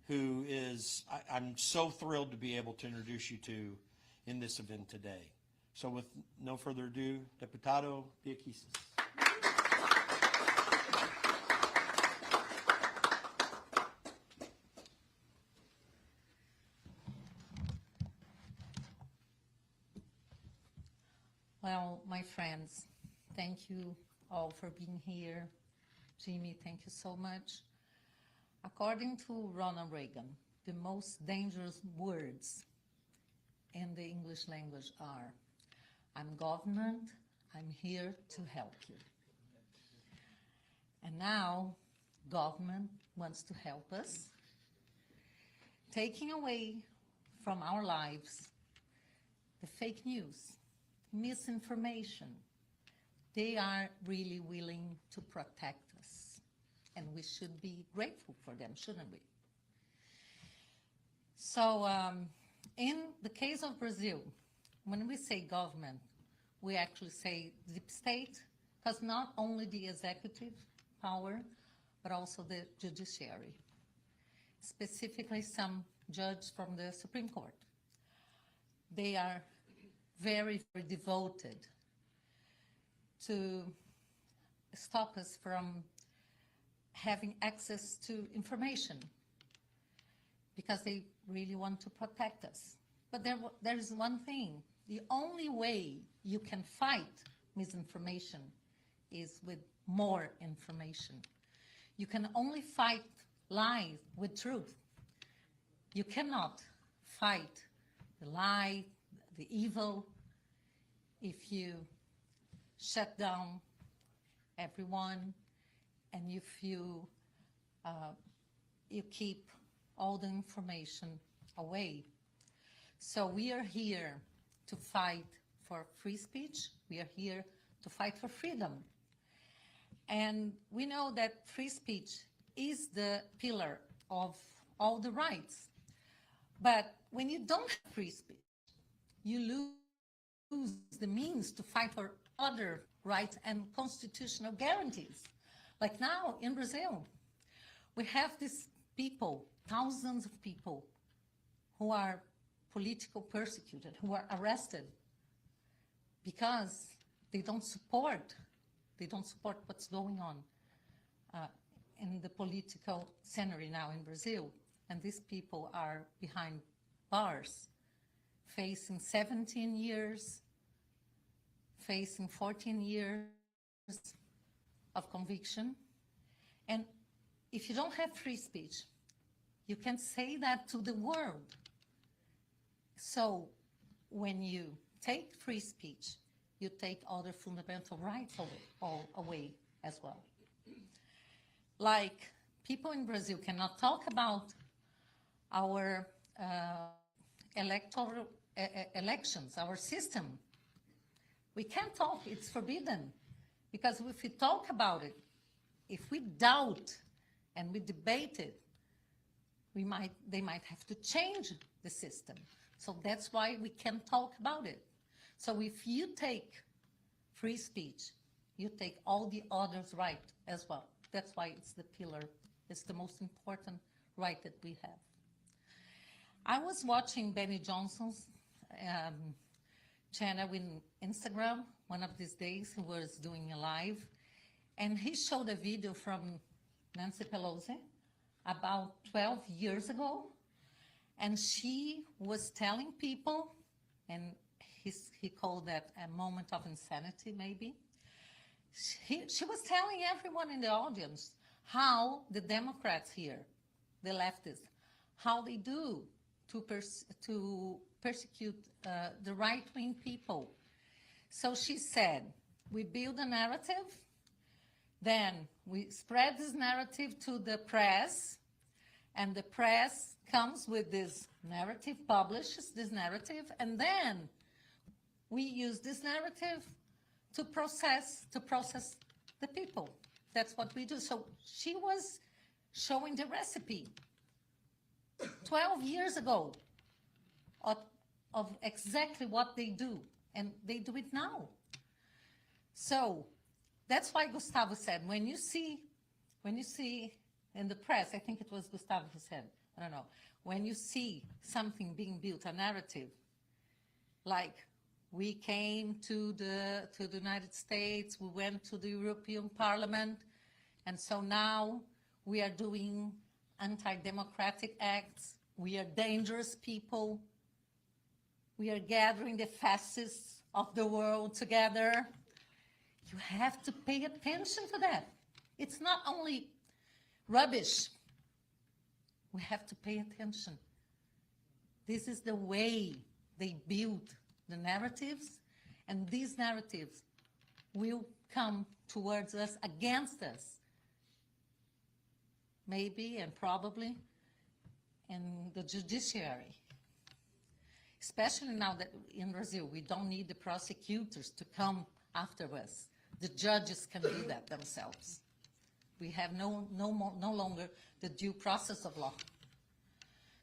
who is, I'm so thrilled to be able to introduce you to in this event today. So with no further ado, Deputado Beaquises. Well, my friends, thank you all for being here. Jimmy, thank you so much. According to Ronald Reagan, the most dangerous words in the English language are, I'm government, I'm here to help you. And now, government wants to help us, taking away from our lives the fake news, misinformation. They are really willing to protect us, and we should be grateful for them, shouldn't we? So in the case of Brazil, when we say government, we actually say deep state, because not only the executive power, but also the judiciary, specifically some judges from the Supreme Court. They are very, very devoted to stop us from having access to information, because they really want to protect us. But there is one thing. The only way you can fight misinformation is with more information. You can only fight lies with truth. You cannot fight the lie, the evil, if you shut down everyone and if you keep all the information away. So we are here to fight for free speech. We are here to fight for freedom. And we know that free speech is the pillar of all the rights. But when you don't have free speech, you lose the means to fight for other rights and constitutional guarantees. Like now in Brazil, we have these people, thousands of people, who are politically persecuted, who are arrested because they don't support what's going on in the political scenario now in Brazil. And these people are behind bars, facing 17 years, facing 14 years of conviction. And if you don't have free speech, you can say that to the world. So when you take free speech, you take other fundamental rights away as well. Like, people in Brazil cannot talk about our electoral elections, our system. We can't talk, it's forbidden. Because if we talk about it, if we doubt and we debate it, they might have to change the system. So that's why we can talk about it. So if you take free speech, you take all the others' right as well. That's why it's the pillar, it's the most important right that we have. I was watching Benny Johnson's channel in Instagram one of these days. He was doing a live, and he showed a video from Nancy Pelosi about 12 years ago, and she was telling people, and he called that a moment of insanity maybe. She was telling everyone in the audience how the Democrats here, the leftists, how they do to persecute the right-wing people. So she said, we build a narrative, then we spread this narrative to the press, and the press comes with this narrative, publishes this narrative, and then we use this narrative to process the people. That's what we do. So she was showing the recipe 12 years ago of exactly what they do, and they do it now. So that's why Gustavo said, when you see in the press, I think it was Gustavo who said, I don't know, when you see something being built, a narrative, like we came to the United States, we went to the European Parliament, and so now we are doing anti-democratic acts, we are dangerous people, we are gathering the fascists of the world together. You have to pay attention to that. It's not only rubbish. We have to pay attention. This is the way they build the narratives, and these narratives will come towards us, against us, maybe and probably in the judiciary. Especially now that in Brazil, we don't need the prosecutors to come after us. The judges can do that themselves. We have no longer the due process of law.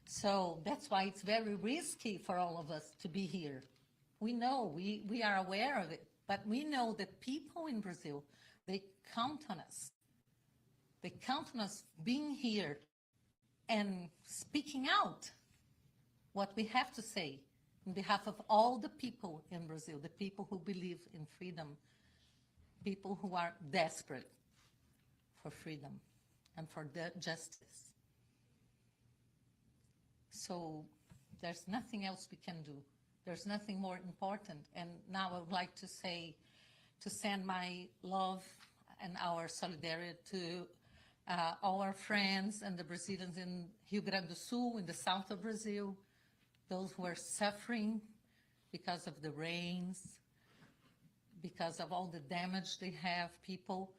So that's why it's very risky for all of us to be here. We know, we are aware of it, but we know that people in Brazil, they count on us. They count on us being here and speaking out what we have to say on behalf of all the people in Brazil, the people who believe in freedom, people who are desperate for freedom and for justice. So there's nothing else we can do. There's nothing more important. And now I would like to send my love and our solidarity to all our friends and the Brazilians in Rio Grande do Sul, in the south of Brazil, those who are suffering because of the rains, because of all the damage they have, people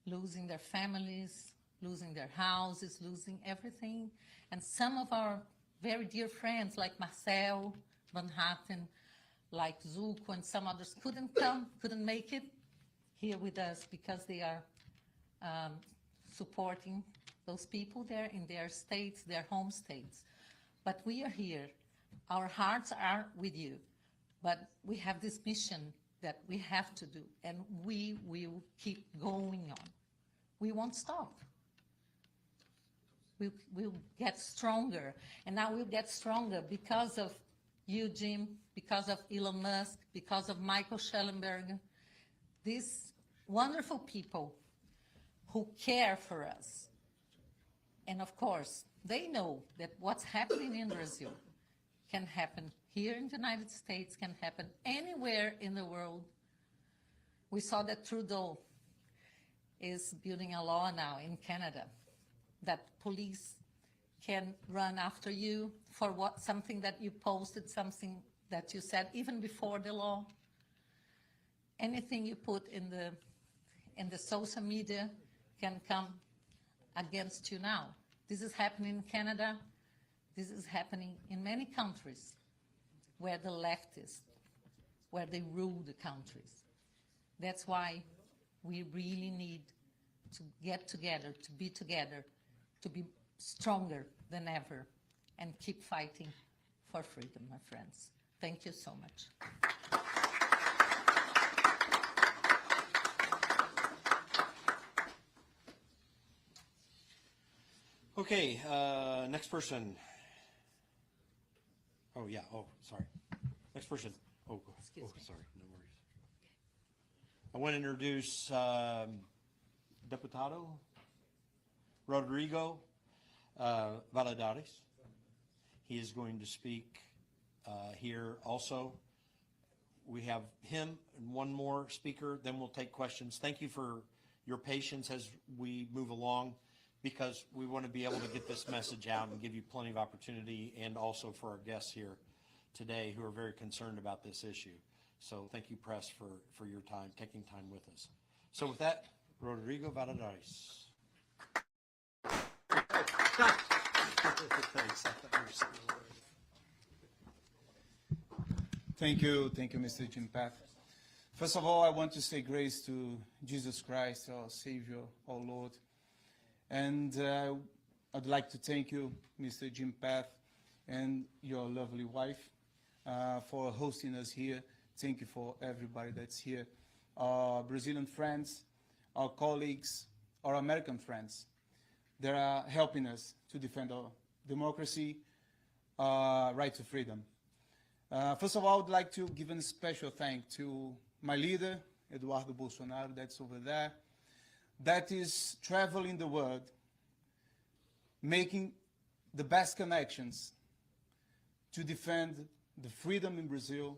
losing their families, losing their houses, losing everything. And some of our very dear friends like Marcel Van Hatten, like Zuko, and some others couldn't come, couldn't make it here with us because they are supporting those people there in their states, their home states. But we are here. Our hearts are with you. But we have this mission that we have to do, and we will keep going on. We won't stop. We'll get stronger, and now we'll get stronger because of you, Jim, because of Elon Musk, because of Michael Schellenberg, these wonderful people who care for us. And of course, they know that what's happening in Brazil can happen here in the United States, can happen anywhere in the world. We saw that Trudeau is building a law now in Canada that police can run after you for something that you posted, something that you said even before the law. Anything you put in the social media can come against you now. This is happening in Canada. This is happening in many countries where the leftists, where they rule the countries. That's why we really need to get together, to be stronger than ever, and keep fighting for freedom, my friends. Thank you so much. Okay, next person. Oh, yeah, oh, sorry. Next person. Oh, Excuse me. sorry, no worries. I want to introduce Deputado Rodrigo Valadares. He is going to speak here also. We have him and one more speaker, then we'll take questions. Thank you for your patience as we move along, because we want to be able to get this message out and give you plenty of opportunity, and also for our guests here today who are very concerned about this issue. So thank you, press, for your time, taking time with us. So with that, Rodrigo Valadares. Thank you, Mr. Jim Path. First of all, I want to say grace to Jesus Christ, our Savior, our Lord. And I'd like to thank you, Mr. Jim Path, and your lovely wife for hosting us here. Thank you for everybody that's here. Our Brazilian friends, our colleagues, our American friends, they are helping us to defend our democracy, right to freedom. First of all, I would like to give a special thank to my leader, Eduardo Bolsonaro, that's over there, that is traveling the world, making the best connections to defend the freedom in Brazil,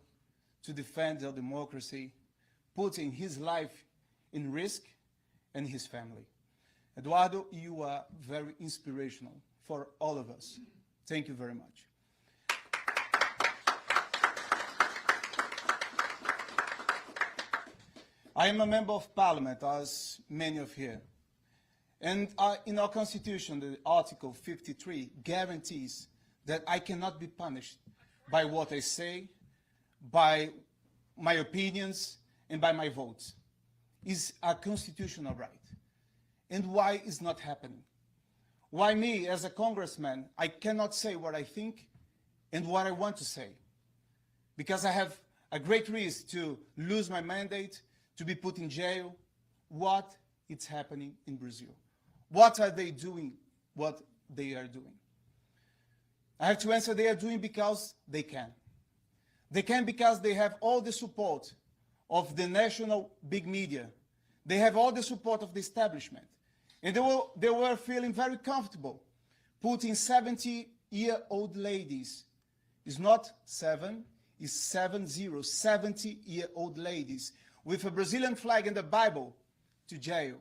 to defend our democracy, putting his life in risk and his family. Eduardo, you are very inspirational for all of us. Thank you very much. I am a member of parliament, as many of here. And in our constitution, the Article 53 guarantees that I cannot be punished by what I say, by my opinions, and by my votes. It's a constitutional right. And why is not happening? Why me, as a congressman, I cannot say what I think and what I want to say? Because I have a great risk to lose my mandate, to be put in jail. What is happening in Brazil? What are they doing what they are doing? I have to answer they are doing because they can. They can because they have all the support of the national big media. They have all the support of the establishment. And they were feeling very comfortable putting 70-year-old ladies. It's not 7, it's 70, 70-year-old ladies with a Brazilian flag and the Bible to jail,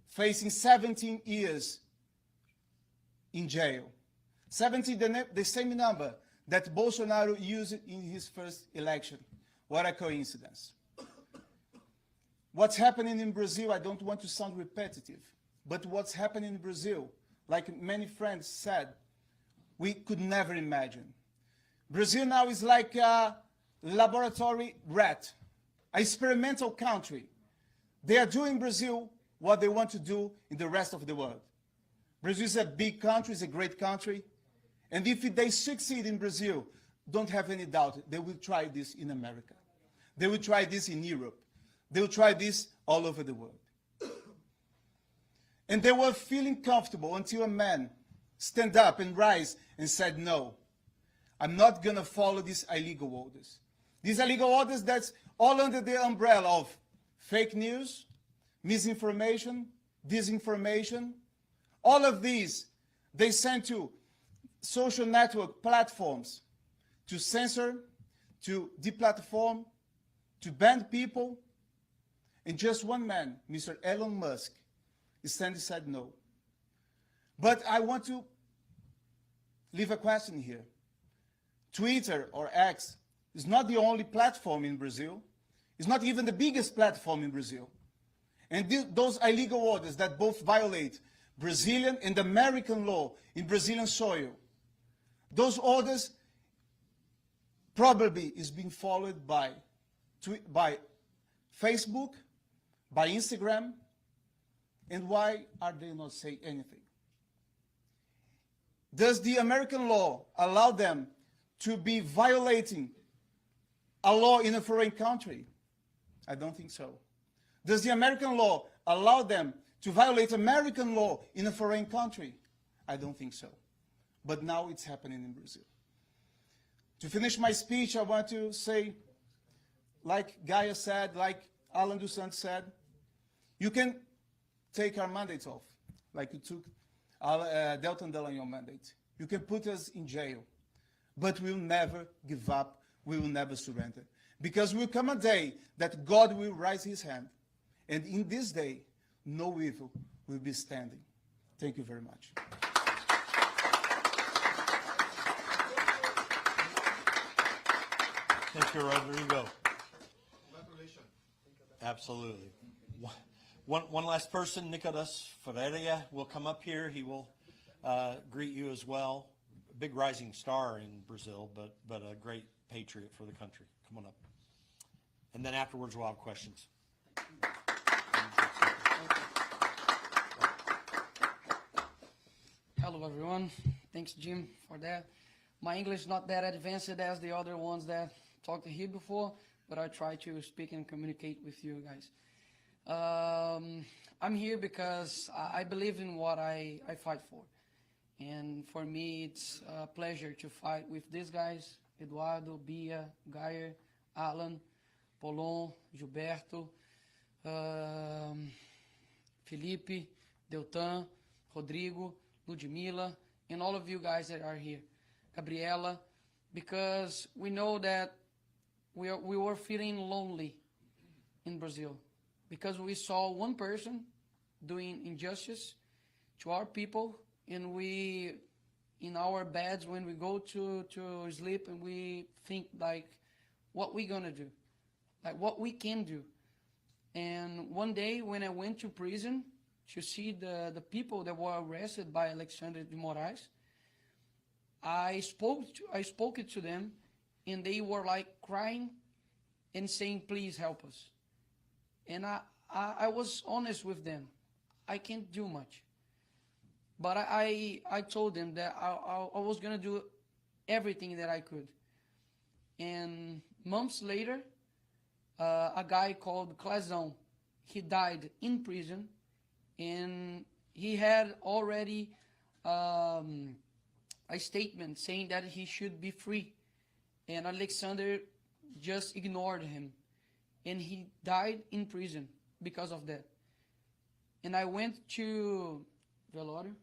facing 17 years in jail. 70, the same number that Bolsonaro used in his first election. What a coincidence. What's happening in Brazil, I don't want to sound repetitive, but what's happening in Brazil, like many friends said, we could never imagine. Brazil now is like a laboratory rat, an experimental country. They are doing in Brazil what they want to do in the rest of the world. Brazil is a big country, it's a great country. And if they succeed in Brazil, don't have any doubt, they will try this in America. They will try this in Europe. They will try this all over the world. And they were feeling comfortable until a man stood up and rise and said, no, I'm not going to follow these illegal orders. These illegal orders that's all under the umbrella of fake news, misinformation, disinformation. All of these, they sent to social network platforms to censor, to deplatform, to ban people. And just one man, Mr. Elon Musk, stand and said no. But I want to leave a question here. Twitter or X is not the only platform in Brazil. It's not even the biggest platform in Brazil. And those illegal orders that both violate Brazilian and American law in Brazilian soil, Those orders probably is being followed by Facebook, by Instagram, and why are they not saying anything? Does the American law allow them to be violating a law in a foreign country? I don't think so. Does the American law allow them to violate American law in a foreign country? I don't think so. But now it's happening in Brazil. To finish my speech, I want to say, like Gaia said, like Alan dos Santos said, you can take our mandates off, like you took Delton Dallagnol mandate. You can put us in jail, but we'll never give up. We will never surrender. Because will come a day that God will raise his hand, and in this day, no evil will be standing. Thank you very much. Thank you, Rodrigo. Absolutely. One last person, Nicolas Ferreira, will come up here. He will greet you as well. A big rising star in Brazil, but a great patriot for the country. Come on up. And then afterwards we'll have questions. Hello, everyone. Thanks, Jim, for that. My English is not that advanced as the other ones that talked here before, but I try to speak and communicate with you guys. I'm here because I believe in what I fight for. And for me, it's a pleasure to fight with these guys, Eduardo, Bia, Gaia, Alan, Polon, Gilberto, Felipe, Deltan, Rodrigo, Ludmila, and all of you guys that are here, Gabriela, because we know that we were feeling lonely in Brazil, because we saw one person doing injustice to our people, and we, in our beds, when we go to sleep, and we think like, what we gonna do? Like what we can do. And one day when I went to prison to see the people that were arrested by Alexandre de Moraes, I spoke it to them, and they were like crying and saying, please help us. And I was honest with them. I can't do much. But I told them that I was gonna do everything that I could. And months later, a guy called Clazão, he died in prison, and he had already a statement saying that he should be free. And Alexander just ignored him, and he died in prison because of that. And I went to velório,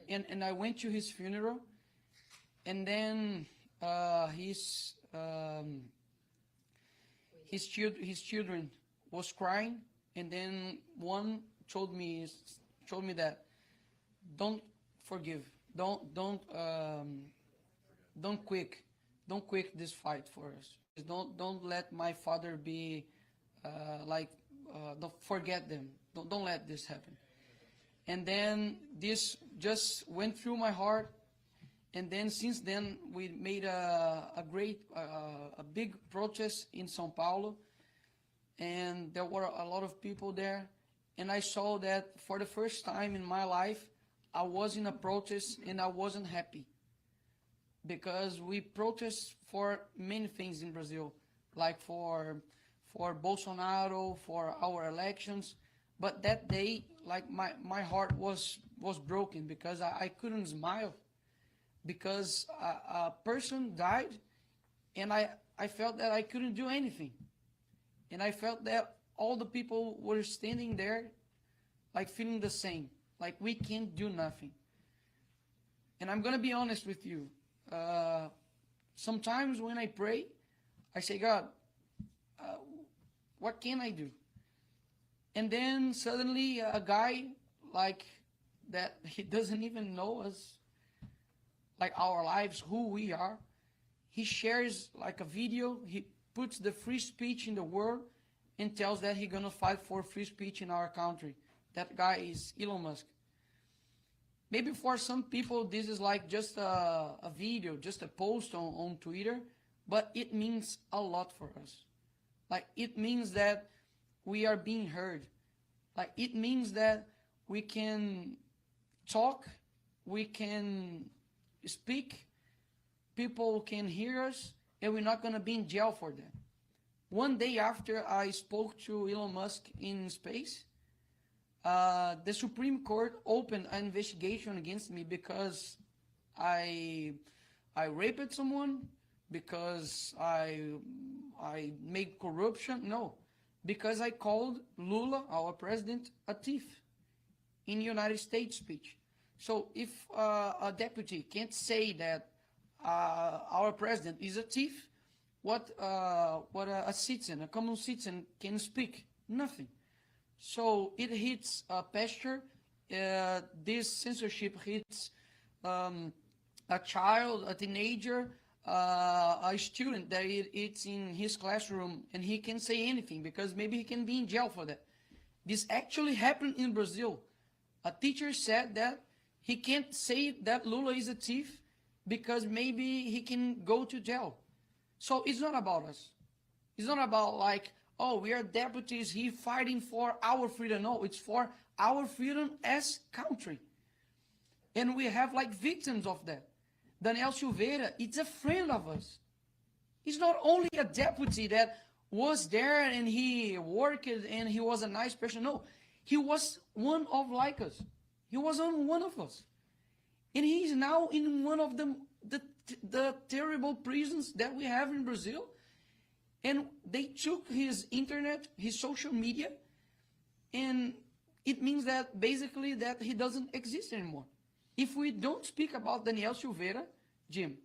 and I went to his funeral, and then his children was crying, and then one told me that don't forgive, don't quit this fight for us. Don't let my father be don't forget them. Don't let this happen. And then this just went through my heart. And then since then, we made a big protest in São Paulo, and there were a lot of people there. And I saw that for the first time in my life, I was in a protest and I wasn't happy, because we protest for many things in Brazil, like for Bolsonaro, for our elections. But that day, like my heart was broken, because I couldn't smile, because a person died, and I felt that I couldn't do anything. And I felt that all the people were standing there like feeling the same, like we can't do nothing. And I'm gonna be honest with you. Sometimes when I pray, I say, God, what can I do? And then suddenly a guy like that, he doesn't even know us, like our lives, who we are, he shares like a video, he puts the free speech in the world and tells that he's gonna fight for free speech in our country. That guy is Elon Musk. maybe for some people this is like just a video, just a post on Twitter, but it means a lot for us. Like, it means that we are being heard. Like, it means that we can talk, we can speak, people can hear us, and we're not going to be in jail for that. One day after I spoke to Elon Musk in space, the Supreme Court opened an investigation against me because I raped someone, because I made corruption. No, because I called Lula, our president, a thief in United States speech. So if a deputy can't say that our president is a thief, what a citizen, a common citizen, can speak? Nothing. So it hits a pasture. This censorship hits a child, a teenager, a student that it's in his classroom, and he can say anything because maybe he can be in jail for that. This actually happened in Brazil. A teacher said that he can't say that Lula is a thief because maybe he can go to jail. So it's not about us. It's not about like, oh, we are deputies here fighting for our freedom. No, it's for our freedom as country. And we have like victims of that. Daniel Silveira, it's a friend of us. He's not only a deputy that was there and he worked and he was a nice person. No, he was one of like us. He was on one of us. And he's now in one of the terrible prisons that we have in Brazil. And they took his internet, his social media, and it means that basically that he doesn't exist anymore. If we don't speak about Daniel Silveira, Jim,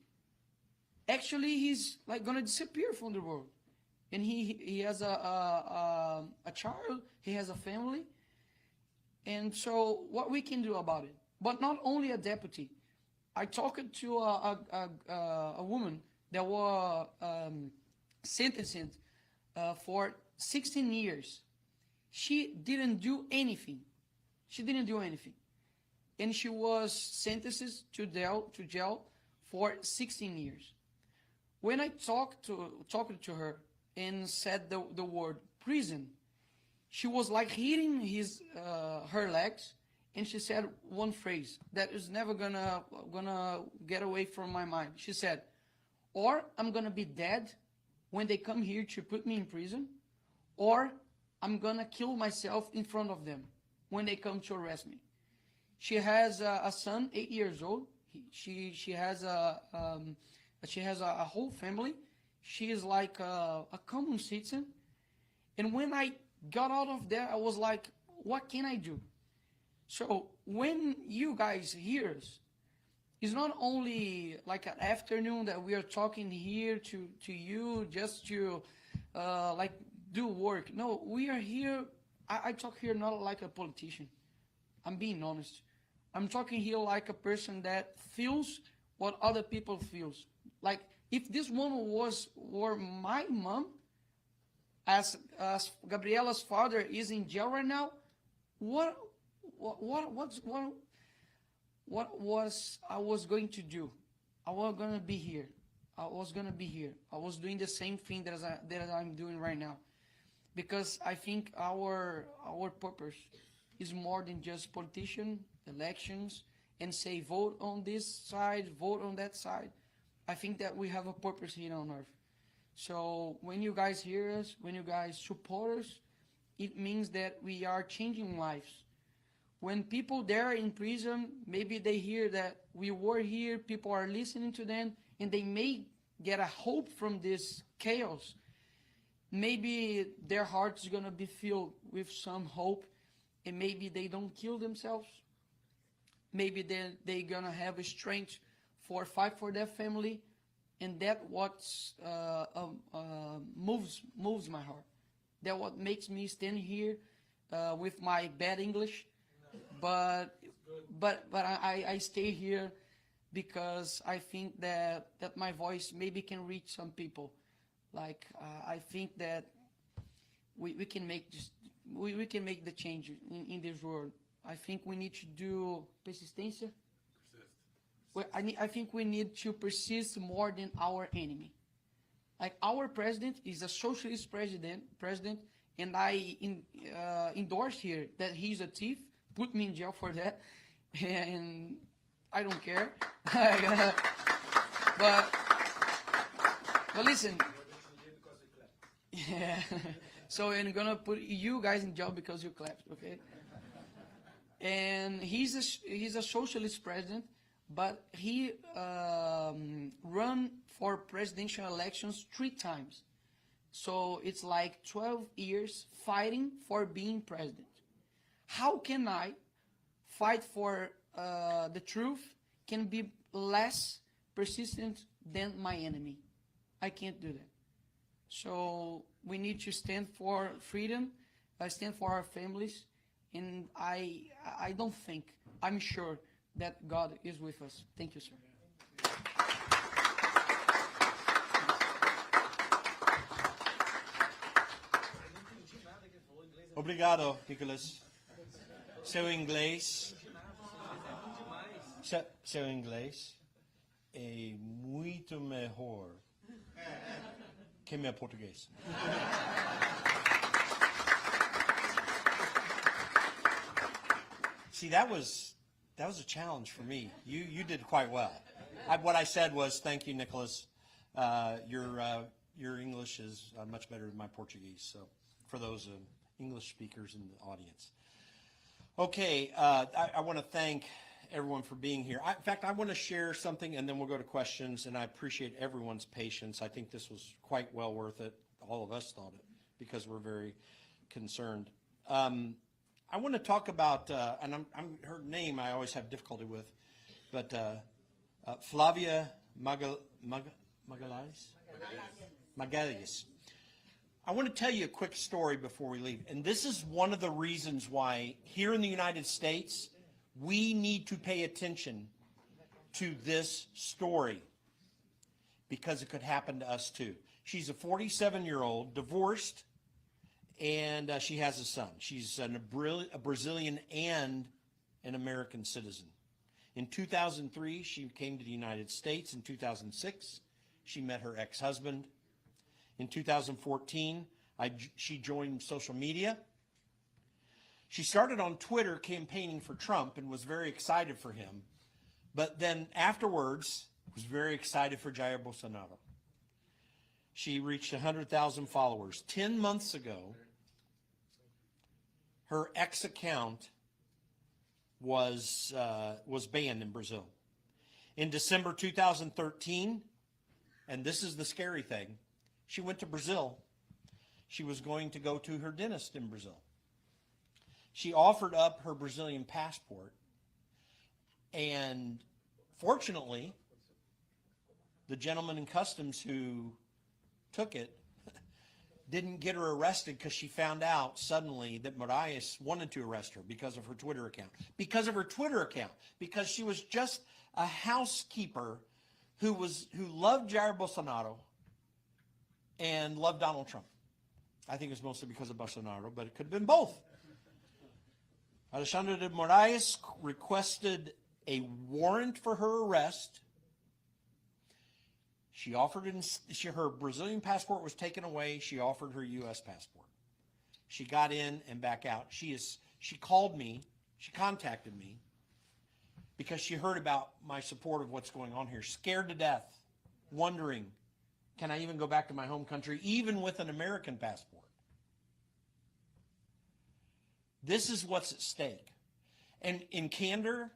actually he's like gonna disappear from the world. And he has a child, he has a family. And so what we can do about it? But not only a deputy. I talked to a woman that was sentenced for 16 years. She didn't do anything. She didn't do anything. And she was sentenced to jail for 16 years. When I talked to her and said the word prison, she was like hitting her legs, and she said one phrase that is never gonna get away from my mind. She said, or I'm gonna be dead when they come here to put me in prison, or I'm gonna kill myself in front of them when they come to arrest me. She has a son, 8 years old. She has a whole family. She is like a common citizen. And when I got out of there, I was like, what can I do? So when you guys hear us, it's not only like an afternoon that we are talking here to you just to like do work. No, we are here. I talk here not like a politician. I'm being honest. I'm talking here like a person that feels what other people feels. Like if this woman were my mom, as Gabriela's father is in jail right now, what was I was going to do? I was gonna be here. I was gonna be here. I was doing the same thing that I'm doing right now, because I think our purpose is more than just politician elections and say vote on this side, vote on that side. I think that we have a purpose here on earth. So when you guys hear us, when you guys support us, it means that we are changing lives. When people there in prison, maybe they hear that we were here, people are listening to them, and they may get a hope from this chaos. Maybe their heart's gonna be filled with some hope, and maybe they don't kill themselves. Maybe they're gonna have a strength for fight for their family, and that what moves my heart. That what makes me stand here with my bad English, but I stay here because I think that my voice maybe can reach some people. Like I think that we can make we can make the change in this world. I think we need to do persistência. I think we need to persist more than our enemy. Like our president is a socialist president, and I endorse here that he's a thief. Put me in jail for that, and I don't care. but listen. Yeah. So I'm gonna put you guys in jail because you clapped, okay? And he's a socialist president, but he run for presidential elections 3 times. So it's like 12 years fighting for being president. How can I fight for the truth can be less persistent than my enemy? I can't do that. So we need to stand for freedom, stand for our families, and I don't think, I'm sure that God is with us. Thank you, sir. Obrigado, Nicholas. Seu inglês é muito melhor que meu português. See, that was a challenge for me. You did quite well. What I said was, thank you, Nicholas. Your English is much better than my Portuguese. So, for those English speakers in the audience. Okay, I want to thank everyone for being here. In fact, I want to share something, and then we'll go to questions. And I appreciate everyone's patience. I think this was quite well worth it. All of us thought it because we're very concerned. I want to talk about, and her name I always have difficulty with, but Flavia Magalhães. I want to tell you a quick story before we leave. And this is one of the reasons why here in the United States, we need to pay attention to this story because it could happen to us too. She's a 47-year-old, divorced, and she has a son. She's a Brazilian and an American citizen. In 2003, she came to the United States. In 2006, she met her ex-husband. In 2014, she joined social media. She started on Twitter campaigning for Trump and was very excited for him. But then afterwards, was very excited for Jair Bolsonaro. She reached 100,000 followers. 10 months ago, her ex account was banned in Brazil. In December 2013, and this is the scary thing, she went to Brazil. She was going to go to her dentist in Brazil. She offered up her Brazilian passport, and fortunately, the gentleman in customs who took it didn't get her arrested because she found out suddenly that Moraes wanted to arrest her because of her Twitter account. Because of her Twitter account. Because she was just a housekeeper who loved Jair Bolsonaro and loved Donald Trump. I think it was mostly because of Bolsonaro, but it could have been both. Alexandre de Moraes requested a warrant for her arrest. She offered her Brazilian passport was taken away. She offered her U.S. passport. She got in and back out. She called me. She contacted me because she heard about my support of what's going on here. Scared to death, wondering, can I even go back to my home country, even with an American passport? This is what's at stake. And in candor,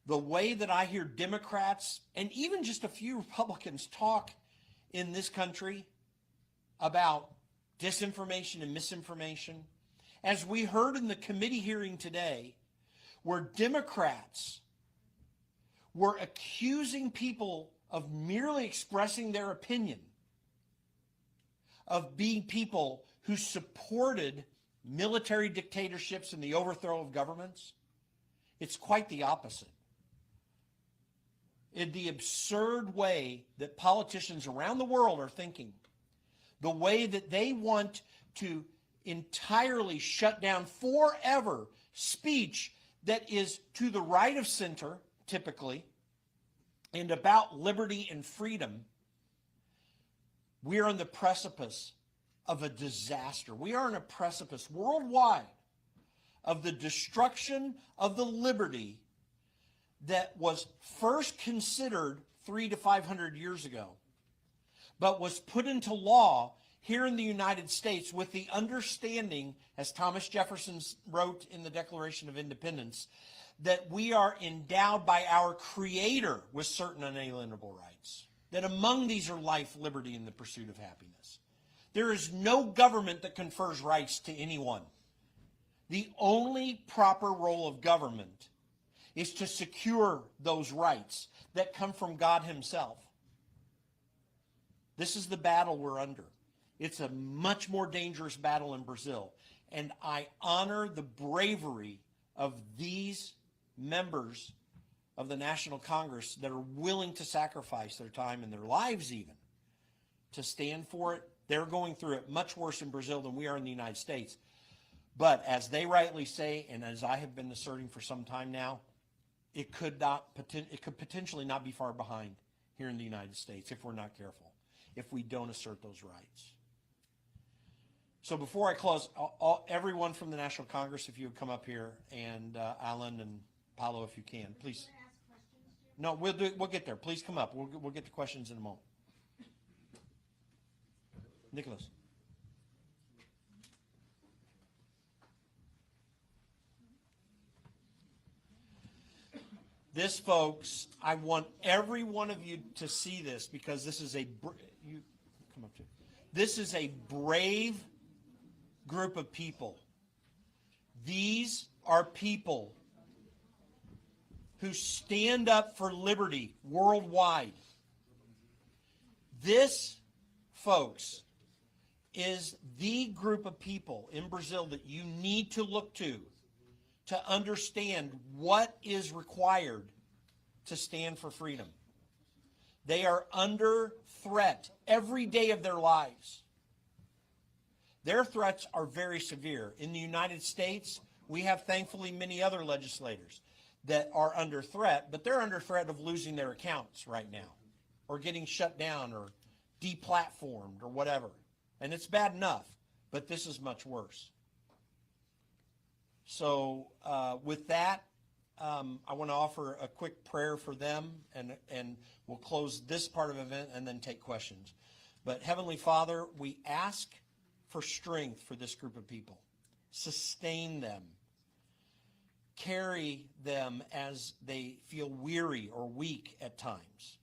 the way that I hear Democrats and even just a few Republicans talk in this country about disinformation and misinformation, as we heard in the committee hearing today, where Democrats were accusing people of merely expressing their opinion, of being people who supported military dictatorships and the overthrow of governments. It's quite the opposite. In the absurd way that politicians around the world are thinking, the way that they want to entirely shut down forever speech that is to the right of center, typically, and about liberty and freedom, we are on the precipice of a disaster. We are on a precipice worldwide of the destruction of the liberty that was first considered 300 to 500 years ago, but was put into law here in the United States with the understanding, as Thomas Jefferson wrote in the Declaration of Independence, that we are endowed by our Creator with certain unalienable rights, that among these are life, liberty, and the pursuit of happiness. There is no government that confers rights to anyone. The only proper role of government is to secure those rights that come from God Himself. This is the battle we're under. It's a much more dangerous battle in Brazil. And I honor the bravery of these members of the National Congress that are willing to sacrifice their time and their lives even to stand for it. They're going through it much worse in Brazil than we are in the United States. But as they rightly say, and as I have been asserting for some time now, it could potentially not be far behind here in the United States if we're not careful, if we don't assert those rights. So before I close, everyone from the National Congress, if you would come up here, and Alan and Paulo, if you can, please. No, we'll get there. Please come up. We'll get to questions in a moment. Nicholas. This, folks, I want every one of you to see this, because this is this is a brave group of people. These are people who stand up for liberty worldwide. This, folks, is the group of people in Brazil that you need to look to understand what is required to stand for freedom. They are under threat every day of their lives. Their threats are very severe. In the United States, we have thankfully many other legislators that are under threat, but they're under threat of losing their accounts right now, or getting shut down or deplatformed or whatever. And it's bad enough, but this is much worse. So with that, I want to offer a quick prayer for them, and we'll close this part of the event and then take questions. But Heavenly Father, we ask for strength for this group of people. Sustain them. Carry them as they feel weary or weak at times.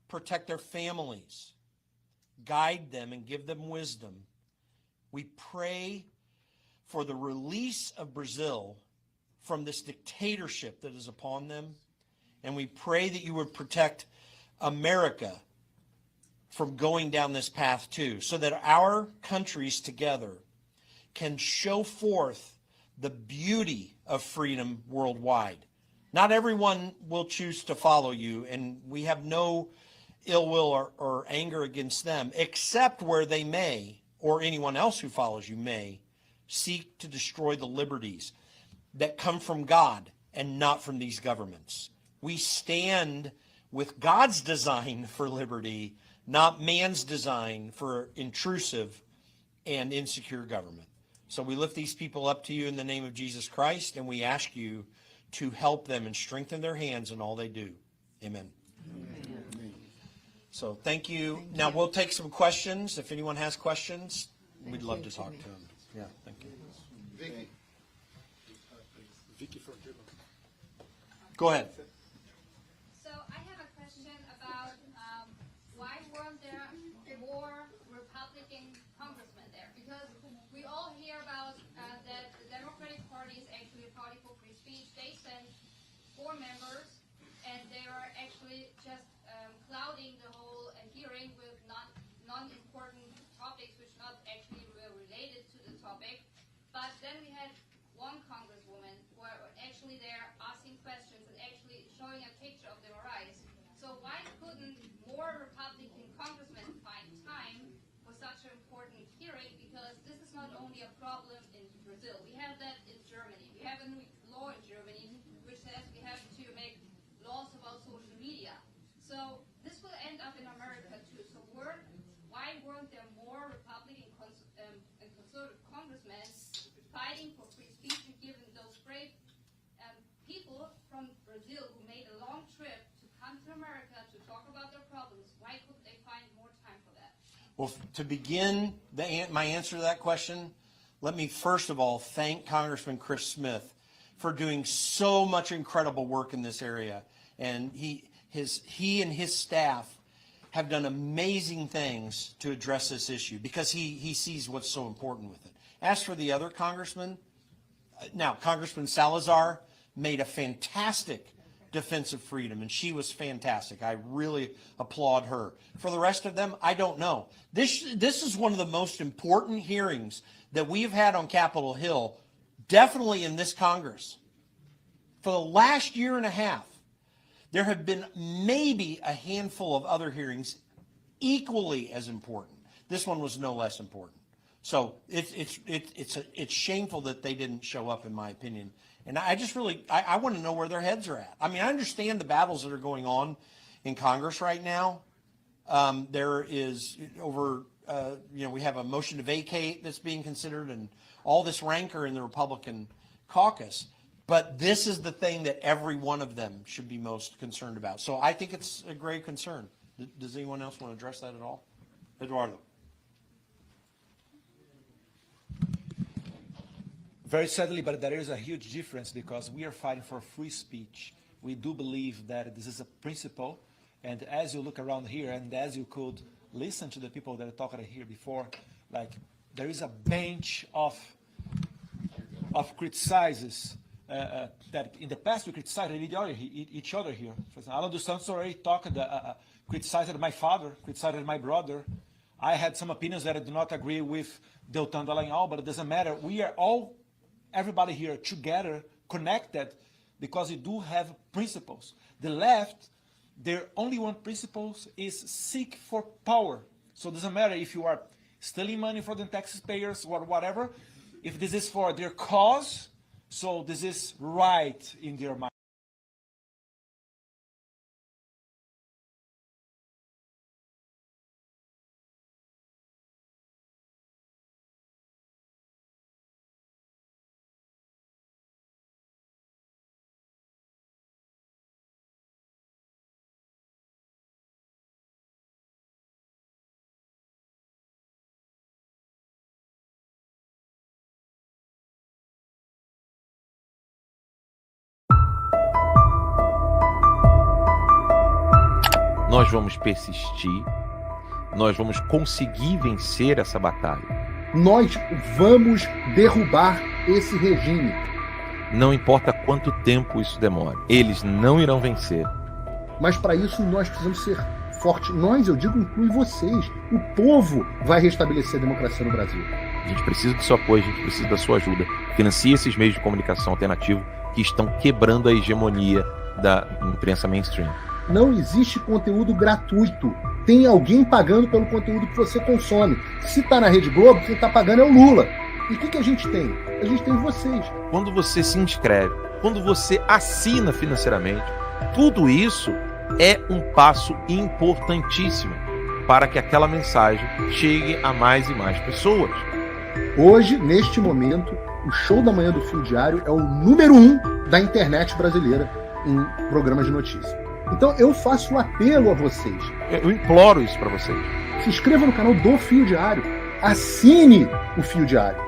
Protect their families. Guide them and give them wisdom. We pray for the release of Brazil from this dictatorship that is upon them. And we pray that you would protect America from going down this path too, so that our countries together can show forth the beauty of freedom worldwide. Not everyone will choose to follow you, and we have no ill will or anger against them, except where they may, or anyone else who follows you may, seek to destroy the liberties that come from God and not from these governments. We stand with God's design for liberty, not man's design for intrusive and insecure government. So we lift these people up to you in the name of Jesus Christ, and we ask you to help them and strengthen their hands in all they do. Amen. Amen. So thank you. Now we'll take some questions. If anyone has questions, we'd love to talk to them. Yeah, thank you. Vicky from Cuba. Go ahead. So I have a question about why weren't there more Republican congressmen there? Because we all hear about that the Democratic Party is actually a party for free speech. They send 4 members, and they are actually just clouding the whole hearing with non-important topics which not actually were related to the topic. But then we had one congresswoman who were actually there asking questions and actually Well, to begin my answer to that question, let me first of all thank Congressman Chris Smith for doing so much incredible work in this area. And he and his staff have done amazing things to address this issue because he sees what's so important with it. As for the other congressman, now Congressman Salazar made a fantastic defense of freedom, and she was fantastic. I really applaud her. For the rest of them, I don't know. This is one of the most important hearings that we've had on Capitol Hill, definitely in this Congress. For the last year and a half, there have been maybe a handful of other hearings equally as important. This one was no less important. So it's shameful that they didn't show up, in my opinion. And I just really, I want to know where their heads are at. I mean, I understand the battles that are going on in Congress right now. There is over, we have a motion to vacate that's being considered and all this rancor in the Republican caucus. But this is the thing that every one of them should be most concerned about. So I think it's a grave concern. Does anyone else want to address that at all? Eduardo. Very sadly, but there is a huge difference because we are fighting for free speech. We do believe that this is a principle, and as you look around here, and as you could listen to the people that talked here before, like there is a bench of criticizes that in the past we criticized each other here. For example, Alan dos Santos already talked, criticized my father, criticized my brother. I had some opinions that I do not agree with Deltan Dallagnol, but it doesn't matter. We are all, everybody here together, connected, because we do have principles. The left, their only one principle is seek for power. So it doesn't matter if you are stealing money from the taxpayers or whatever, if this is for their cause, so this is right in their mind. Nós vamos persistir, nós vamos conseguir vencer essa batalha. Nós vamos derrubar esse regime. Não importa quanto tempo isso demore, eles não irão vencer. Mas para isso nós precisamos ser fortes. Nós, eu digo, inclui vocês. O povo vai restabelecer a democracia no Brasil. A gente precisa do seu apoio, a gente precisa da sua ajuda. Financie esses meios de comunicação alternativo que estão quebrando a hegemonia da imprensa mainstream. Não existe conteúdo gratuito. Tem alguém pagando pelo conteúdo que você consome. Se está na Rede Globo, quem está pagando é o Lula. E o que a gente tem? A gente tem vocês. Quando você se inscreve, quando você assina financeiramente, tudo isso é um passo importantíssimo para que aquela mensagem chegue a mais e mais pessoas. Hoje, neste momento, o Show da Manhã do Fio Diário é o número 1 da internet brasileira em programas de notícia. Então eu faço um apelo a vocês. Eu imploro isso para vocês. Se inscreva no canal do Fio Diário. Assine o Fio Diário.